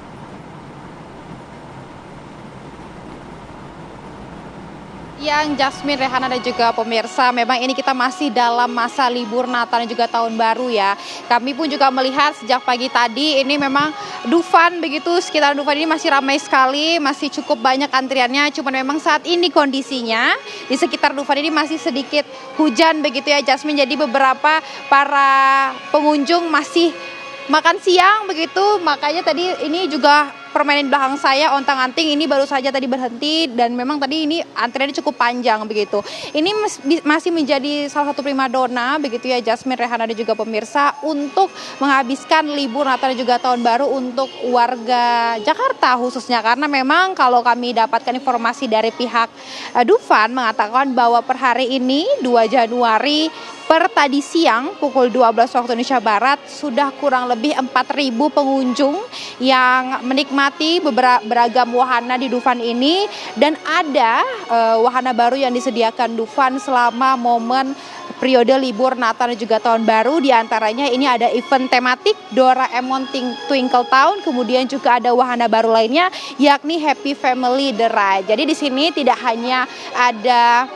Speaker 12: siang, Jasmine, Rehana, dan juga pemirsa. Memang ini kita masih dalam masa libur Natal dan juga Tahun Baru ya. Kami pun juga melihat sejak pagi tadi ini memang Dufan begitu, sekitar Dufan ini masih ramai sekali, masih cukup banyak antriannya. Cuman memang saat ini kondisinya di sekitar Dufan ini masih sedikit hujan begitu ya, Jasmine. Jadi beberapa para pengunjung masih makan siang begitu, makanya tadi ini juga permainan di belakang saya, ontang-anting ini baru saja tadi berhenti dan memang tadi ini antriannya cukup panjang begitu. Ini masih menjadi salah satu primadona begitu ya, Jasmine, Rehana, dan juga pemirsa untuk menghabiskan libur Natal dan juga Tahun Baru untuk warga Jakarta khususnya, karena memang kalau kami dapatkan informasi dari pihak Dufan mengatakan bahwa per hari ini 2 Januari per tadi siang pukul 12 waktu Indonesia Barat sudah kurang lebih 4.000 pengunjung yang menikmati beragam wahana di Dufan ini, dan ada wahana baru yang disediakan Dufan selama momen periode libur Natal dan juga Tahun Baru. Di antaranya ini ada event tematik Doraemon Twinkle Town, kemudian juga ada wahana baru lainnya yakni Happy Family The Ride. Jadi di sini tidak hanya ada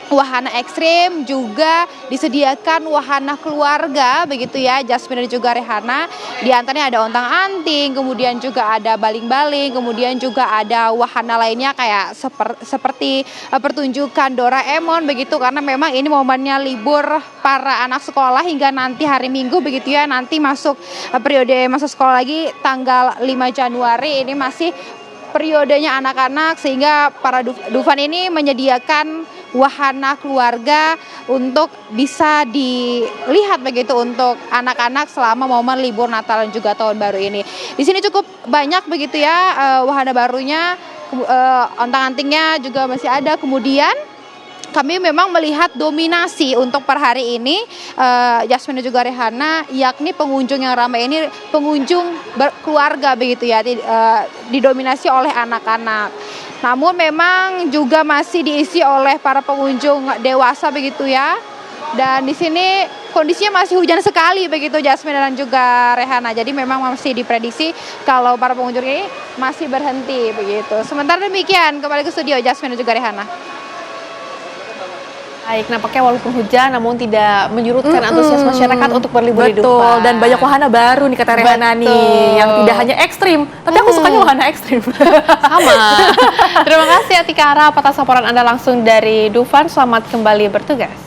Speaker 12: wahana ekstrim, juga disediakan wahana keluarga begitu ya, Jasmine dan juga Rehana. Di antaranya ada ontang-anting, kemudian juga ada baling-baling, kemudian juga ada wahana lainnya kayak seperti pertunjukan Doraemon begitu, karena memang ini momennya libur para anak sekolah hingga nanti hari Minggu begitu ya, nanti masuk periode masuk sekolah lagi tanggal 5 Januari ini masih periodenya anak-anak, sehingga para Dufan ini menyediakan wahana keluarga untuk bisa dilihat begitu untuk anak-anak selama momen libur Natal dan juga Tahun Baru ini. Di sini cukup banyak begitu ya wahana barunya, ontang-antingnya juga masih ada. Kemudian kami memang melihat dominasi untuk per hari ini, Jasmine dan juga Rehana, yakni pengunjung yang ramai ini pengunjung berkeluarga begitu ya, didominasi oleh anak-anak. Namun memang juga masih diisi oleh para pengunjung dewasa begitu ya. Dan di sini kondisinya masih hujan sekali begitu, Jasmine dan juga Rehana. Jadi memang masih diprediksi kalau para pengunjung ini masih berhenti begitu. Sementara demikian, kembali ke studio Jasmine dan juga Rehana.
Speaker 2: Baik, nampaknya walaupun hujan namun tidak menyurutkan antusias masyarakat untuk berlibur di Dufan.
Speaker 1: Betul, dan banyak wahana baru nih kata Rehana nih, yang tidak hanya ekstrim, tapi aku sukanya wahana ekstrim.
Speaker 2: Sama. Terima kasih Atika Ara atas laporan Anda langsung dari Dufan. Selamat kembali bertugas.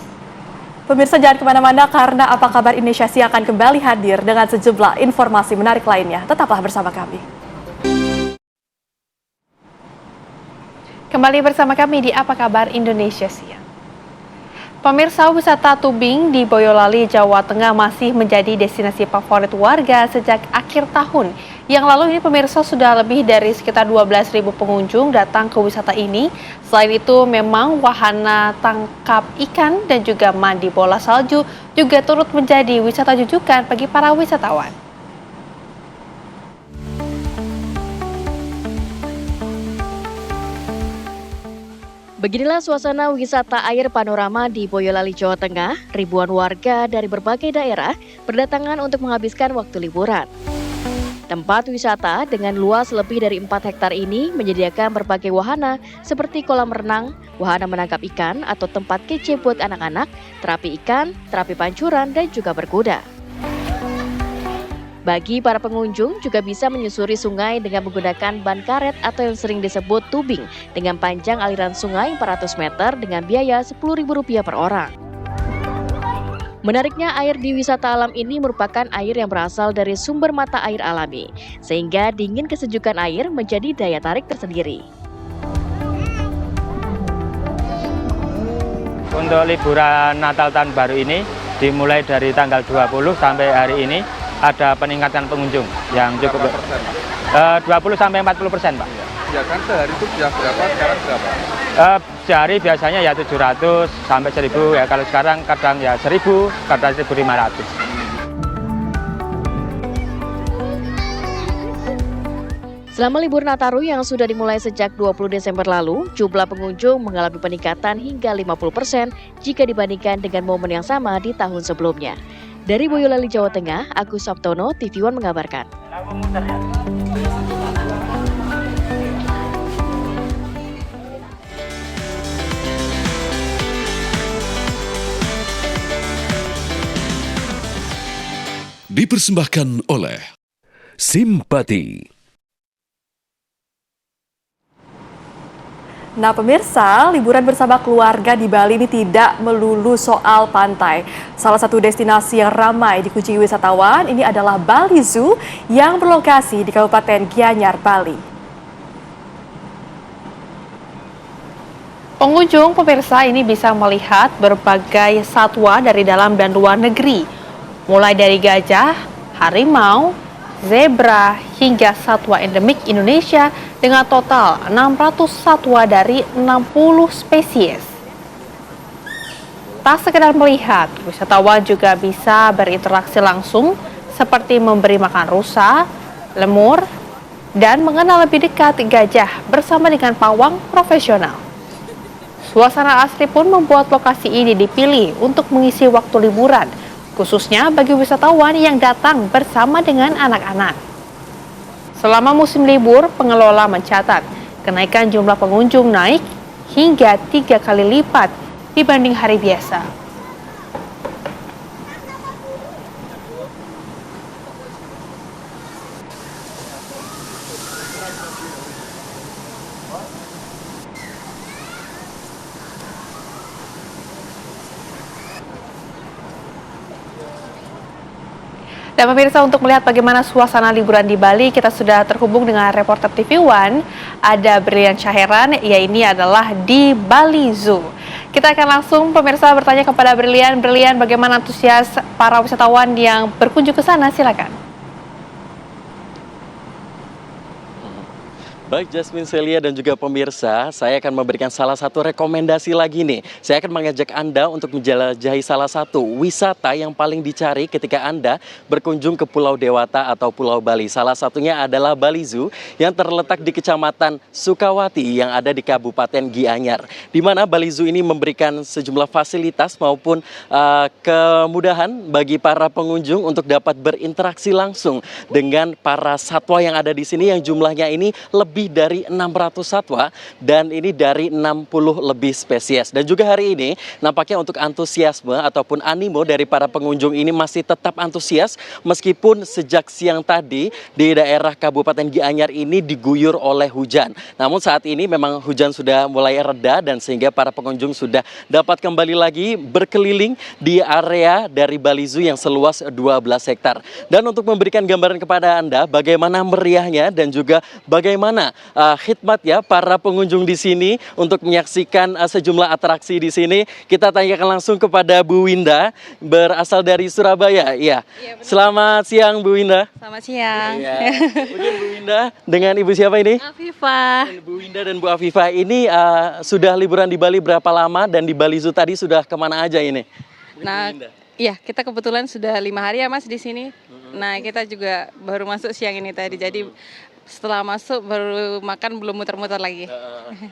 Speaker 1: Pemirsa jangan kemana-mana karena Apa Kabar Indonesia Siang akan kembali hadir dengan sejumlah informasi menarik lainnya. Tetaplah bersama kami.
Speaker 2: Kembali bersama kami di Apa Kabar Indonesia Siang. Pemirsa, wisata tubing di Boyolali, Jawa Tengah masih menjadi destinasi favorit warga sejak akhir tahun. Yang lalu ini pemirsa sudah lebih dari sekitar 12.000 pengunjung datang ke wisata ini. Selain itu memang wahana tangkap ikan dan juga mandi bola salju juga turut menjadi wisata jujukan bagi para wisatawan.
Speaker 13: Beginilah suasana wisata air panorama di Boyolali, Jawa Tengah. Ribuan warga dari berbagai daerah berdatangan untuk menghabiskan waktu liburan. Tempat wisata dengan luas lebih dari 4 hektar ini menyediakan berbagai wahana seperti kolam renang, wahana menangkap ikan atau tempat kece buat anak-anak, terapi ikan, terapi pancuran, dan juga berkuda. Bagi para pengunjung juga bisa menyusuri sungai dengan menggunakan ban karet atau yang sering disebut tubing dengan panjang aliran sungai 400 meter dengan biaya Rp10.000 per orang. Menariknya, air di wisata alam ini merupakan air yang berasal dari sumber mata air alami, sehingga dingin kesejukan air menjadi daya tarik tersendiri.
Speaker 14: Untuk liburan Natal Tahun Baru ini dimulai dari tanggal 20 sampai hari ini ada peningkatan pengunjung yang cukup 20-40%, Pak.
Speaker 15: Ya kan sehari itu biasa berapa, sekarang berapa?
Speaker 14: Sehari biasanya ya 700 sampai 1000 ya, kalau sekarang kadang ya 1000, kadang 1500.
Speaker 13: Selama libur Nataru yang sudah dimulai sejak 20 Desember lalu, jumlah pengunjung mengalami peningkatan hingga 50% jika dibandingkan dengan momen yang sama di tahun sebelumnya. Dari Boyolali, Jawa Tengah, Agus Sabtono, TV One mengabarkan.
Speaker 16: dipersembahkan oleh Simpati.
Speaker 1: Nah pemirsa, liburan bersama keluarga di Bali ini tidak melulu soal pantai. Salah satu destinasi yang ramai dikunjungi wisatawan ini adalah Bali Zoo yang berlokasi di Kabupaten Gianyar, Bali.
Speaker 2: Pengunjung pemirsa ini bisa melihat berbagai satwa dari dalam dan luar negeri, mulai dari gajah, harimau, zebra, hingga satwa endemik Indonesia dengan total 600 satwa dari 60 spesies. Tak sekedar melihat, wisatawan juga bisa berinteraksi langsung seperti memberi makan rusa, lemur, dan mengenal lebih dekat gajah bersama dengan pawang profesional. Suasana asri pun membuat lokasi ini dipilih untuk mengisi waktu liburan, khususnya bagi wisatawan yang datang bersama dengan anak-anak. Selama musim libur, pengelola mencatat kenaikan jumlah pengunjung naik hingga 3 kali lipat dibanding hari biasa. Dan pemirsa, untuk melihat bagaimana suasana liburan di Bali, kita sudah terhubung dengan reporter TV One, ada Brilian Syaheran, ini adalah di Bali Zoo. Kita akan langsung pemirsa bertanya kepada Brilian. Brilian, bagaimana antusias para wisatawan yang berkunjung ke sana? Silakan.
Speaker 17: Baik Jasmine, Celia dan juga pemirsa, saya akan memberikan salah satu rekomendasi lagi nih. Saya akan mengajak Anda untuk menjelajahi salah satu wisata yang paling dicari ketika Anda berkunjung ke Pulau Dewata atau Pulau Bali. Salah satunya adalah Bali Zoo yang terletak di Kecamatan Sukawati yang ada di Kabupaten Gianyar. Di mana Bali Zoo ini memberikan sejumlah fasilitas maupun kemudahan bagi para pengunjung untuk dapat berinteraksi langsung dengan para satwa yang ada di sini yang jumlahnya ini lebih dari 600 satwa dan ini dari 60 lebih spesies. Dan juga hari ini nampaknya untuk antusiasme ataupun animo dari para pengunjung ini masih tetap antusias meskipun sejak siang tadi di daerah Kabupaten Gianyar ini diguyur oleh hujan. Namun saat ini memang hujan sudah mulai reda dan sehingga para pengunjung sudah dapat kembali lagi berkeliling di area dari Bali Zoo yang seluas 12 hektar. Dan untuk memberikan gambaran kepada Anda bagaimana meriahnya dan juga bagaimana khidmat ya para pengunjung di sini untuk menyaksikan sejumlah atraksi di sini. Kita tanyakan langsung kepada Bu Winda berasal dari Surabaya. Iya. Selamat siang Bu Winda.
Speaker 18: Selamat siang.
Speaker 17: Iya. Mungkin Bu Winda dengan Ibu siapa ini?
Speaker 18: Afifah.
Speaker 17: Bu Winda dan Bu Afifah ini sudah liburan di Bali berapa lama dan di Bali Zoo tadi sudah kemana aja ini?
Speaker 18: Nah, iya kita kebetulan sudah 5 hari ya Mas di sini. Nah kita juga baru masuk siang ini tadi. Jadi setelah masuk baru makan belum muter-muter lagi.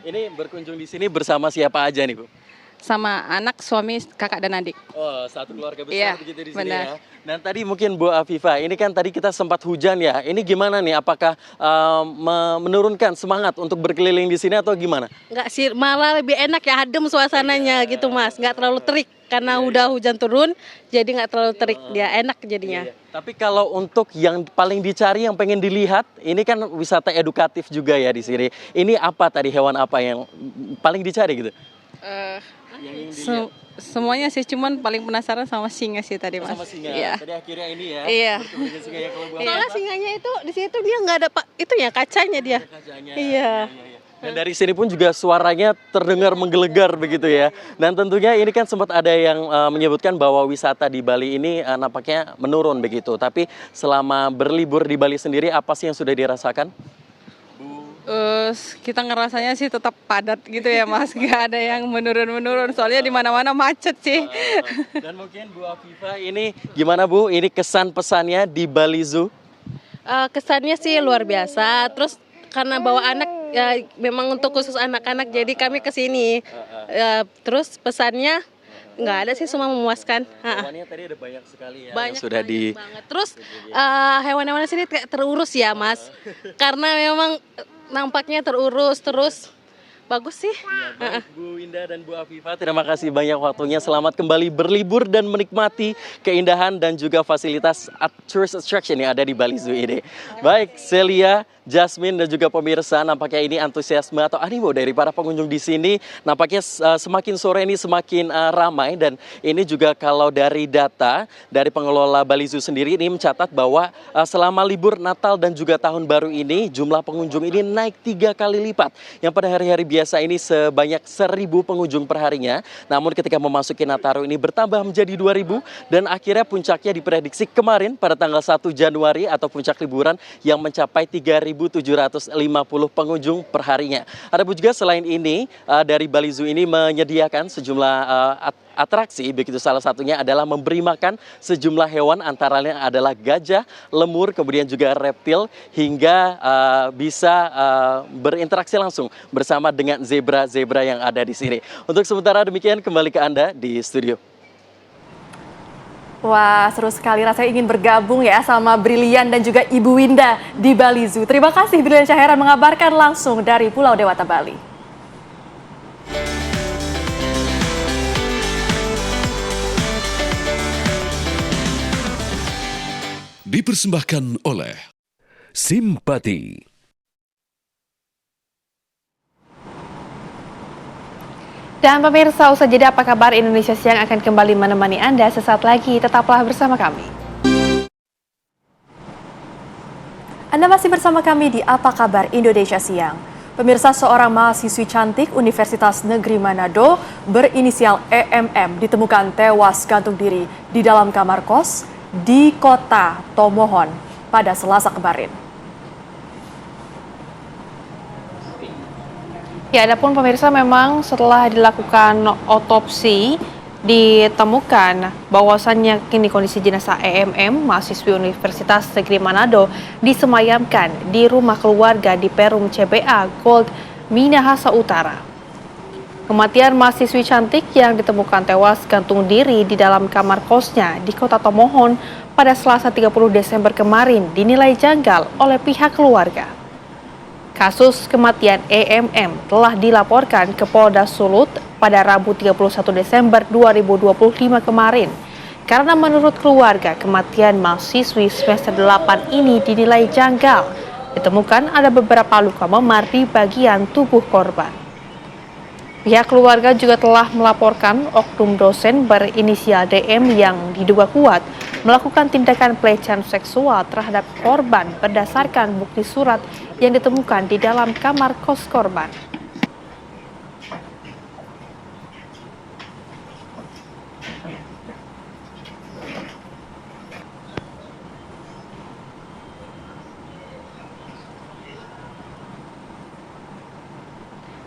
Speaker 17: Ini berkunjung di sini bersama siapa aja nih Bu?
Speaker 18: Sama anak, suami, kakak dan adik.
Speaker 17: Oh, satu keluarga besar begitu di sini
Speaker 18: benar.
Speaker 17: ya. Dan tadi mungkin Bu Afifah, ini kan tadi kita sempat hujan ya. Ini gimana nih? Apakah menurunkan semangat untuk berkeliling di sini atau gimana?
Speaker 18: Enggak sih, malah lebih enak ya, adem suasananya gitu Mas. Enggak terlalu terik karena udah hujan turun, jadi nggak terlalu terik, dia enak jadinya.
Speaker 17: Tapi kalau untuk yang paling dicari, yang pengen dilihat, ini kan wisata edukatif juga ya di sini. Ini apa tadi, hewan apa yang paling dicari gitu?
Speaker 18: Semuanya sih, cuman paling penasaran sama singa sih tadi Mas.
Speaker 17: Sama singa.
Speaker 18: Iya.
Speaker 17: Tadi akhirnya ini ya.
Speaker 18: Iya.
Speaker 17: Singa ya, kalau
Speaker 18: Soalnya singanya itu di situ dia nggak ada itu ya kacanya dia. Iya.
Speaker 17: Dan dari sini pun juga suaranya terdengar menggelegar begitu ya. Dan tentunya ini kan sempat ada yang menyebutkan bahwa wisata di Bali ini nampaknya menurun begitu. Tapi selama berlibur di Bali sendiri, apa sih yang sudah dirasakan?
Speaker 18: Kita ngerasanya sih tetap padat gitu ya Mas, nggak ada yang menurun-menurun, soalnya di mana-mana macet sih.
Speaker 17: Dan mungkin Bu Afifah ini gimana Bu, ini kesan pesannya di Bali Zoo?
Speaker 18: Kesannya sih luar biasa, terus karena bawa anak ya memang untuk khusus anak-anak jadi kami kesini. Terus pesannya nggak ada sih, semua memuaskan.
Speaker 17: Hewannya tadi ada banyak sekali ya.
Speaker 18: Banyak,
Speaker 17: yang sudah di
Speaker 18: banget. Terus hewan-hewan di sini terurus ya Mas, karena memang nampaknya terurus, terus bagus sih.
Speaker 17: Baik, Bu Winda dan Bu Afifa, terima kasih banyak waktunya. Selamat kembali berlibur dan menikmati keindahan dan juga fasilitas tourist attraction yang ada di Bali Zoo ini. Baik, Celia, Jasmine dan juga pemirsa, nampaknya ini antusiasme atau animo dari para pengunjung di sini nampaknya semakin sore ini semakin ramai, dan ini juga kalau dari data dari pengelola Bali Zoo sendiri ini mencatat bahwa selama libur Natal dan juga Tahun Baru ini jumlah pengunjung ini naik 3 kali lipat. Yang pada hari-hari biasa ini sebanyak 1.000 pengunjung perharinya, namun ketika memasuki Nataru ini bertambah menjadi 2.000, dan akhirnya puncaknya diprediksi kemarin pada tanggal 1 Januari atau puncak liburan yang mencapai 3.750 pengunjung perharinya. Ada juga selain ini dari Bali Zoo ini menyediakan sejumlah atraksi, begitu salah satunya adalah memberi makan sejumlah hewan, antara lain adalah gajah, lemur, kemudian juga reptil, hingga bisa berinteraksi langsung bersama dengan zebra-zebra yang ada di sini. Untuk sementara demikian, kembali ke Anda di studio.
Speaker 1: Wah, seru sekali. Rasanya ingin bergabung ya sama Brilian dan juga Ibu Winda di Bali Zoo. Terima kasih Brilian Syahera mengabarkan langsung dari Pulau Dewata, Bali.
Speaker 16: Dipersembahkan oleh Simpati.
Speaker 2: Dan pemirsa, usai jeda apa kabar Indonesia Siang akan kembali menemani Anda sesaat lagi. Tetaplah bersama kami.
Speaker 1: Anda masih bersama kami di Apa Kabar Indonesia Siang. Pemirsa, seorang mahasiswi cantik Universitas Negeri Manado berinisial EMM ditemukan tewas gantung diri di dalam kamar kos di Kota Tomohon pada Selasa kemarin.
Speaker 2: Ya, adapun pemirsa, memang setelah dilakukan otopsi ditemukan bahwasannya kini kondisi jenazah EMM, mahasiswi Universitas Negeri Manado, disemayamkan di rumah keluarga di Perum CBA Gold, Minahasa Utara. Kematian mahasiswi cantik yang ditemukan tewas gantung diri di dalam kamar kosnya di Kota Tomohon pada Selasa 30 Desember kemarin dinilai janggal oleh pihak keluarga. Kasus kematian EMM telah dilaporkan ke Polda Sulut pada Rabu 31 Desember 2025 kemarin. Karena menurut keluarga, kematian mahasiswi semester 8 ini dinilai janggal. Ditemukan ada beberapa luka memar di bagian tubuh korban. Pihak keluarga juga telah melaporkan oknum dosen berinisial DM yang diduga kuat melakukan tindakan pelecehan seksual terhadap korban berdasarkan bukti surat yang ditemukan di dalam kamar kos korban.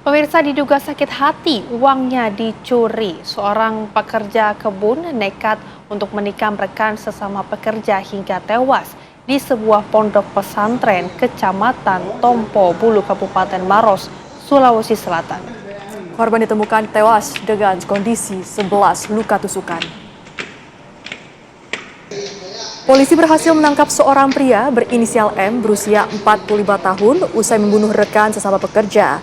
Speaker 2: Pemirsa, diduga sakit hati uangnya dicuri. Seorang pekerja kebun nekat untuk menikam rekan sesama pekerja hingga tewas di sebuah pondok pesantren Kecamatan Tompo Bulu, Kabupaten Maros, Sulawesi Selatan.
Speaker 1: Korban ditemukan tewas dengan kondisi 11 luka tusukan. Polisi berhasil menangkap seorang pria berinisial M berusia 45 tahun usai membunuh rekan sesama pekerja.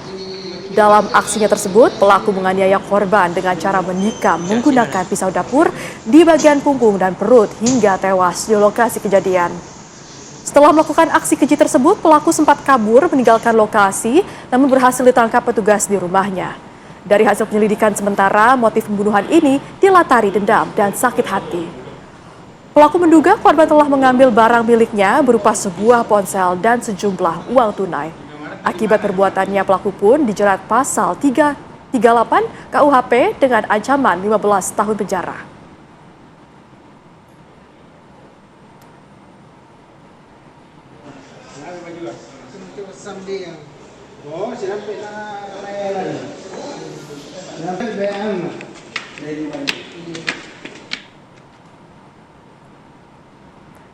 Speaker 1: Dalam aksinya tersebut, pelaku menganiaya korban dengan cara menikam menggunakan pisau dapur di bagian punggung dan perut hingga tewas di lokasi kejadian. Setelah melakukan aksi keji tersebut, pelaku sempat kabur meninggalkan lokasi namun berhasil ditangkap petugas di rumahnya. Dari hasil penyelidikan sementara, motif pembunuhan ini dilatari dendam dan sakit hati. Pelaku menduga korban telah mengambil barang miliknya berupa sebuah ponsel dan sejumlah uang tunai. Akibat perbuatannya, pelaku pun dijerat pasal 338 KUHP dengan ancaman 15 tahun penjara.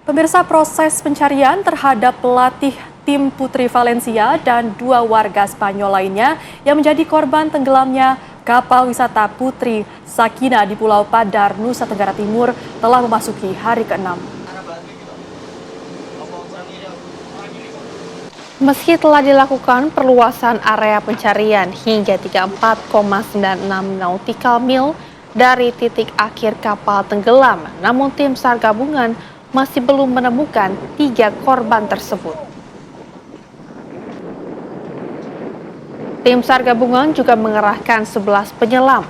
Speaker 1: Pemirsa, proses pencarian terhadap pelatih tim Putri Valencia dan 2 warga Spanyol lainnya yang menjadi korban tenggelamnya kapal wisata Putri Sakina di Pulau Padar, Nusa Tenggara Timur telah memasuki hari ke-6.
Speaker 2: Meski telah dilakukan perluasan area pencarian hingga 34,96 nautical mil dari titik akhir kapal tenggelam, namun tim SAR gabungan masih belum menemukan 3 korban tersebut. Tim SAR gabungan juga mengerahkan 11 penyelam.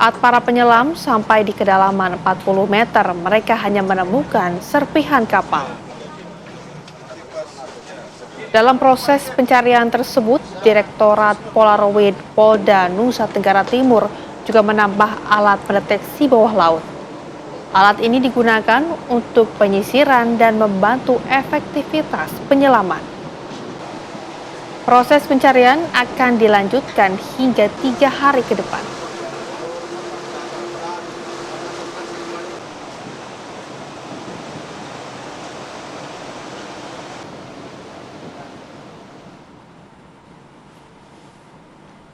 Speaker 2: Saat para penyelam sampai di kedalaman 40 meter, mereka hanya menemukan serpihan kapal. Dalam proses pencarian tersebut, Direktorat Polaroid Polda Nusa Tenggara Timur juga menambah alat pendeteksi bawah laut. Alat ini digunakan untuk penyisiran dan membantu efektivitas penyelaman. Proses pencarian akan dilanjutkan hingga 3 hari ke depan.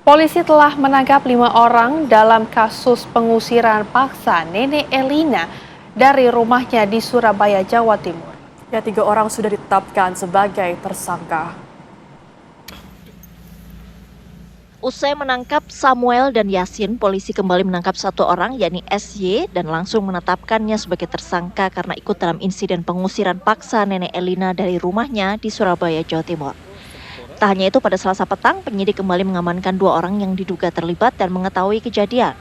Speaker 2: Polisi telah menangkap 5 orang dalam kasus pengusiran paksa Nenek Elina dari rumahnya di Surabaya, Jawa Timur.
Speaker 1: Ya, 3 orang sudah ditetapkan sebagai tersangka.
Speaker 19: Usai menangkap Samuel dan Yasin, polisi kembali menangkap 1 orang yakni SY dan langsung menetapkannya sebagai tersangka karena ikut dalam insiden pengusiran paksa Nenek Elina dari rumahnya di Surabaya, Jawa Timur. Tak hanya itu, pada Selasa petang, penyidik kembali mengamankan 2 orang yang diduga terlibat dan mengetahui kejadian.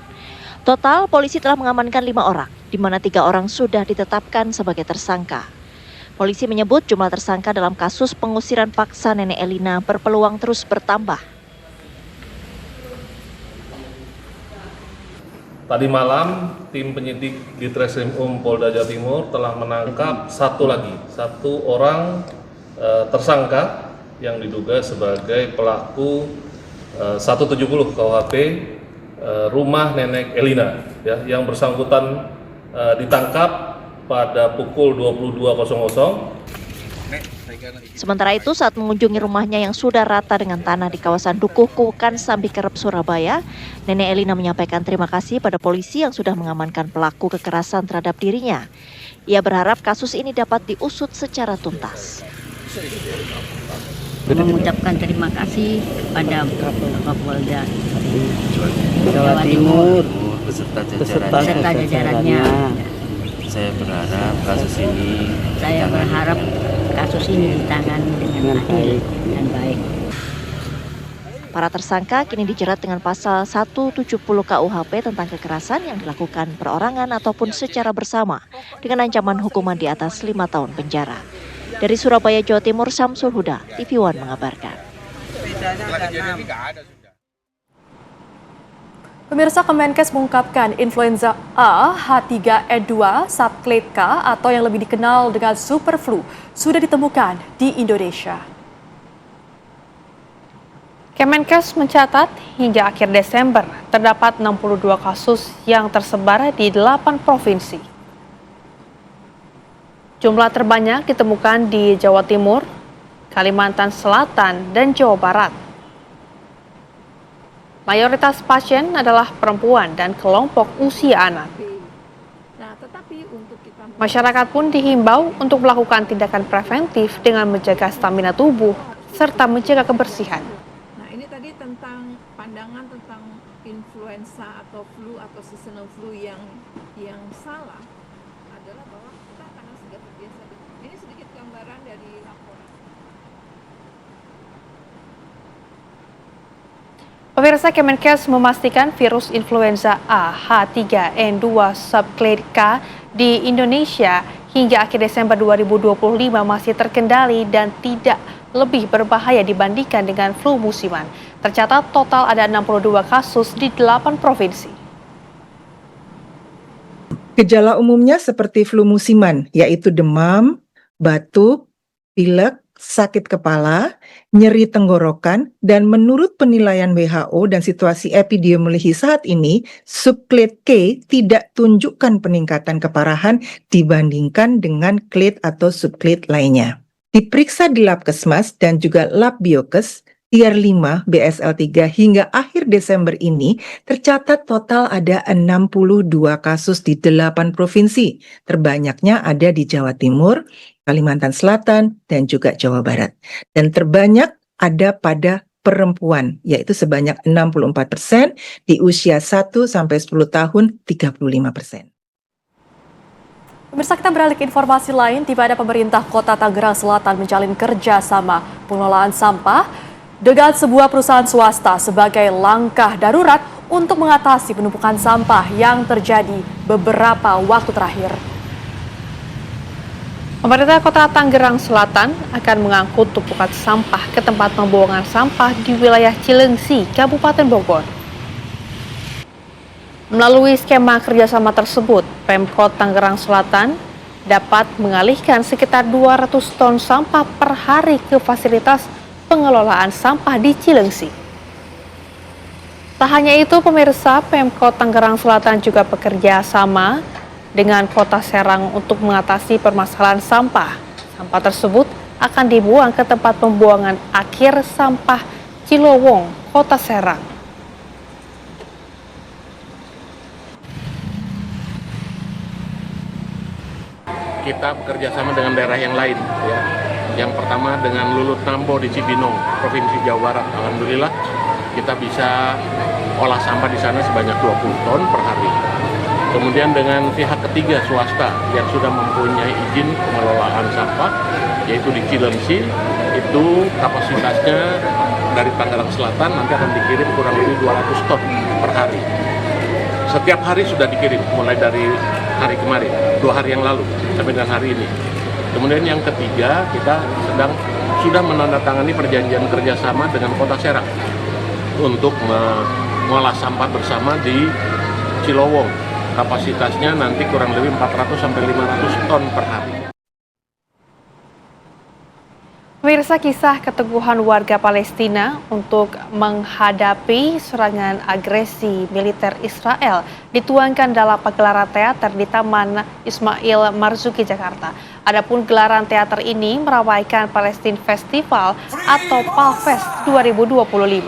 Speaker 19: Total, polisi telah mengamankan 5 orang, di mana 3 orang sudah ditetapkan sebagai tersangka. Polisi menyebut jumlah tersangka dalam kasus pengusiran paksa Nenek Elina berpeluang terus bertambah.
Speaker 20: Tadi malam, tim penyidik di Treskrimum Polda Jawa Timur telah menangkap 1 orang tersangka yang diduga sebagai pelaku 170 KUHP rumah Nenek Elina, ya, yang bersangkutan ditangkap pada pukul 22.00.
Speaker 19: Sementara itu, saat mengunjungi rumahnya yang sudah rata dengan tanah di kawasan Dukuh Kukan, Sambikerep, Surabaya, Nenek Elina menyampaikan terima kasih pada polisi yang sudah mengamankan pelaku kekerasan terhadap dirinya. Ia berharap kasus ini dapat diusut secara tuntas.
Speaker 21: Mengucapkan terima kasih kepada Kapolda Jawa Timur beserta jajarannya. Saya berharap kasus ini ditangani dengan adil dan baik.
Speaker 19: Para tersangka kini dijerat dengan pasal 170 KUHP tentang kekerasan yang dilakukan perorangan ataupun secara bersama dengan ancaman hukuman di atas 5 tahun penjara. Dari Surabaya, Jawa Timur, Syamsul Huda, TV One mengabarkan.
Speaker 1: Pemirsa, Kemenkes mengungkapkan influenza A H3N2 subclade K atau yang lebih dikenal dengan super flu sudah ditemukan di Indonesia.
Speaker 2: Kemenkes mencatat hingga akhir Desember terdapat 62 kasus yang tersebar di 8 provinsi. Jumlah terbanyak ditemukan di Jawa Timur, Kalimantan Selatan, dan Jawa Barat. Mayoritas pasien adalah perempuan dan kelompok usia anak. Masyarakat pun dihimbau untuk melakukan tindakan preventif dengan menjaga stamina tubuh serta menjaga kebersihan.
Speaker 22: Nah, ini tadi tentang pandangan tentang influenza atau flu atau seasonal flu yang salah adalah bahwa kita karena sudah terbiasa. Ini sedikit gambaran dari laporan.
Speaker 2: Pemirsa, Kemenkes memastikan virus influenza A H3N2 subclade K di Indonesia hingga akhir Desember 2025 masih terkendali dan tidak lebih berbahaya dibandingkan dengan flu musiman. Tercatat total ada 62 kasus di 8 provinsi.
Speaker 23: Gejala umumnya seperti flu musiman, yaitu demam, batuk, pilek, sakit kepala, nyeri tenggorokan, dan menurut penilaian WHO dan situasi epidemiologi saat ini, subclade K tidak tunjukkan peningkatan keparahan dibandingkan dengan clade atau subclade lainnya. Diperiksa di Labkesmas dan juga Lab Biokes, Tier 5 BSL 3 hingga akhir Desember ini tercatat total ada 62 kasus di 8 provinsi. Terbanyaknya ada di Jawa Timur, Kalimantan Selatan, dan juga Jawa Barat. Dan terbanyak ada pada perempuan, yaitu sebanyak 64%, di usia 1-10 tahun 35%.
Speaker 1: Pemirsa, kita beralih ke informasi lain, di mana pemerintah Kota Tangerang Selatan menjalin kerjasama pengelolaan sampah dengan sebuah perusahaan swasta sebagai langkah darurat untuk mengatasi penumpukan sampah yang terjadi beberapa waktu terakhir.
Speaker 2: Pemerintah Kota Tangerang Selatan akan mengangkut tumpukan sampah ke tempat pembuangan sampah di wilayah Cilengsi, Kabupaten Bogor. Melalui skema kerjasama tersebut, Pemkot Tangerang Selatan dapat mengalihkan sekitar 200 ton sampah per hari ke fasilitas pengelolaan sampah di Cilengsi. Tak hanya itu, pemirsa, Pemkot Tangerang Selatan juga bekerja sama dengan Kota Serang untuk mengatasi permasalahan sampah. Sampah tersebut akan dibuang ke tempat pembuangan akhir sampah Cilowong, Kota Serang.
Speaker 3: Kita bekerja sama dengan daerah yang lain, ya. Yang pertama dengan Lulut Nambo di Cibinong, Provinsi Jawa Barat. Alhamdulillah kita bisa olah sampah di sana sebanyak 20 ton per hari. Kemudian dengan pihak ketiga swasta yang sudah mempunyai izin pengelolaan sampah, yaitu di Cilengsi, itu kapasitasnya dari Tangerang Selatan nanti akan dikirim kurang lebih 200 ton per hari. Setiap hari sudah dikirim, mulai dari hari kemarin, 2 hari yang lalu, sampai dengan hari ini. Kemudian yang ketiga, kita sudah menandatangani perjanjian kerjasama dengan Kota Serang untuk mengolah sampah bersama di Cilowong. Kapasitasnya nanti kurang lebih 400-500 ton per hari.
Speaker 2: Pemirsa, kisah keteguhan warga Palestina untuk menghadapi serangan agresi militer Israel dituangkan dalam pagelaran teater di Taman Ismail Marzuki, Jakarta. Adapun gelaran teater ini meramaikan Palestine Festival atau PALFest 2025.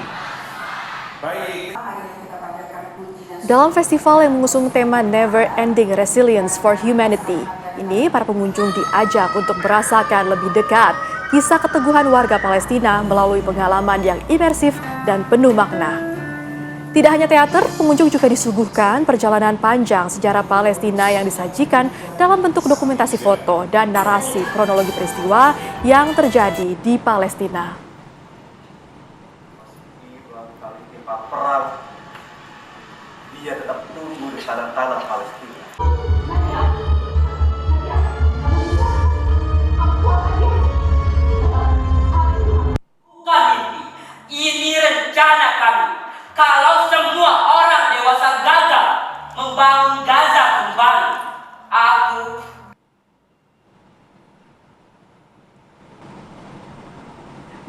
Speaker 1: Dalam festival yang mengusung tema Never Ending Resilience for Humanity, ini para pengunjung diajak untuk merasakan lebih dekat kisah keteguhan warga Palestina melalui pengalaman yang imersif dan penuh makna. Tidak hanya teater, pengunjung juga disuguhkan perjalanan panjang sejarah Palestina yang disajikan dalam bentuk dokumentasi foto dan narasi kronologi peristiwa yang terjadi di Palestina.
Speaker 5: Dia tetap tumbuh di tanah Palestina.
Speaker 6: Ini rencana kami. Kalau semua orang dewasa gagal membangun Gaza kembali, aku.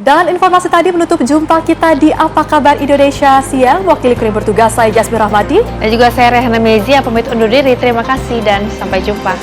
Speaker 1: Dan informasi tadi menutup jumpa kita di Apa Kabar Indonesia Siang. Wakili krim bertugas saya Jasmine Rahmadi.
Speaker 2: Dan juga saya Rehana Mezia, pamit undur diri. Terima kasih dan sampai jumpa.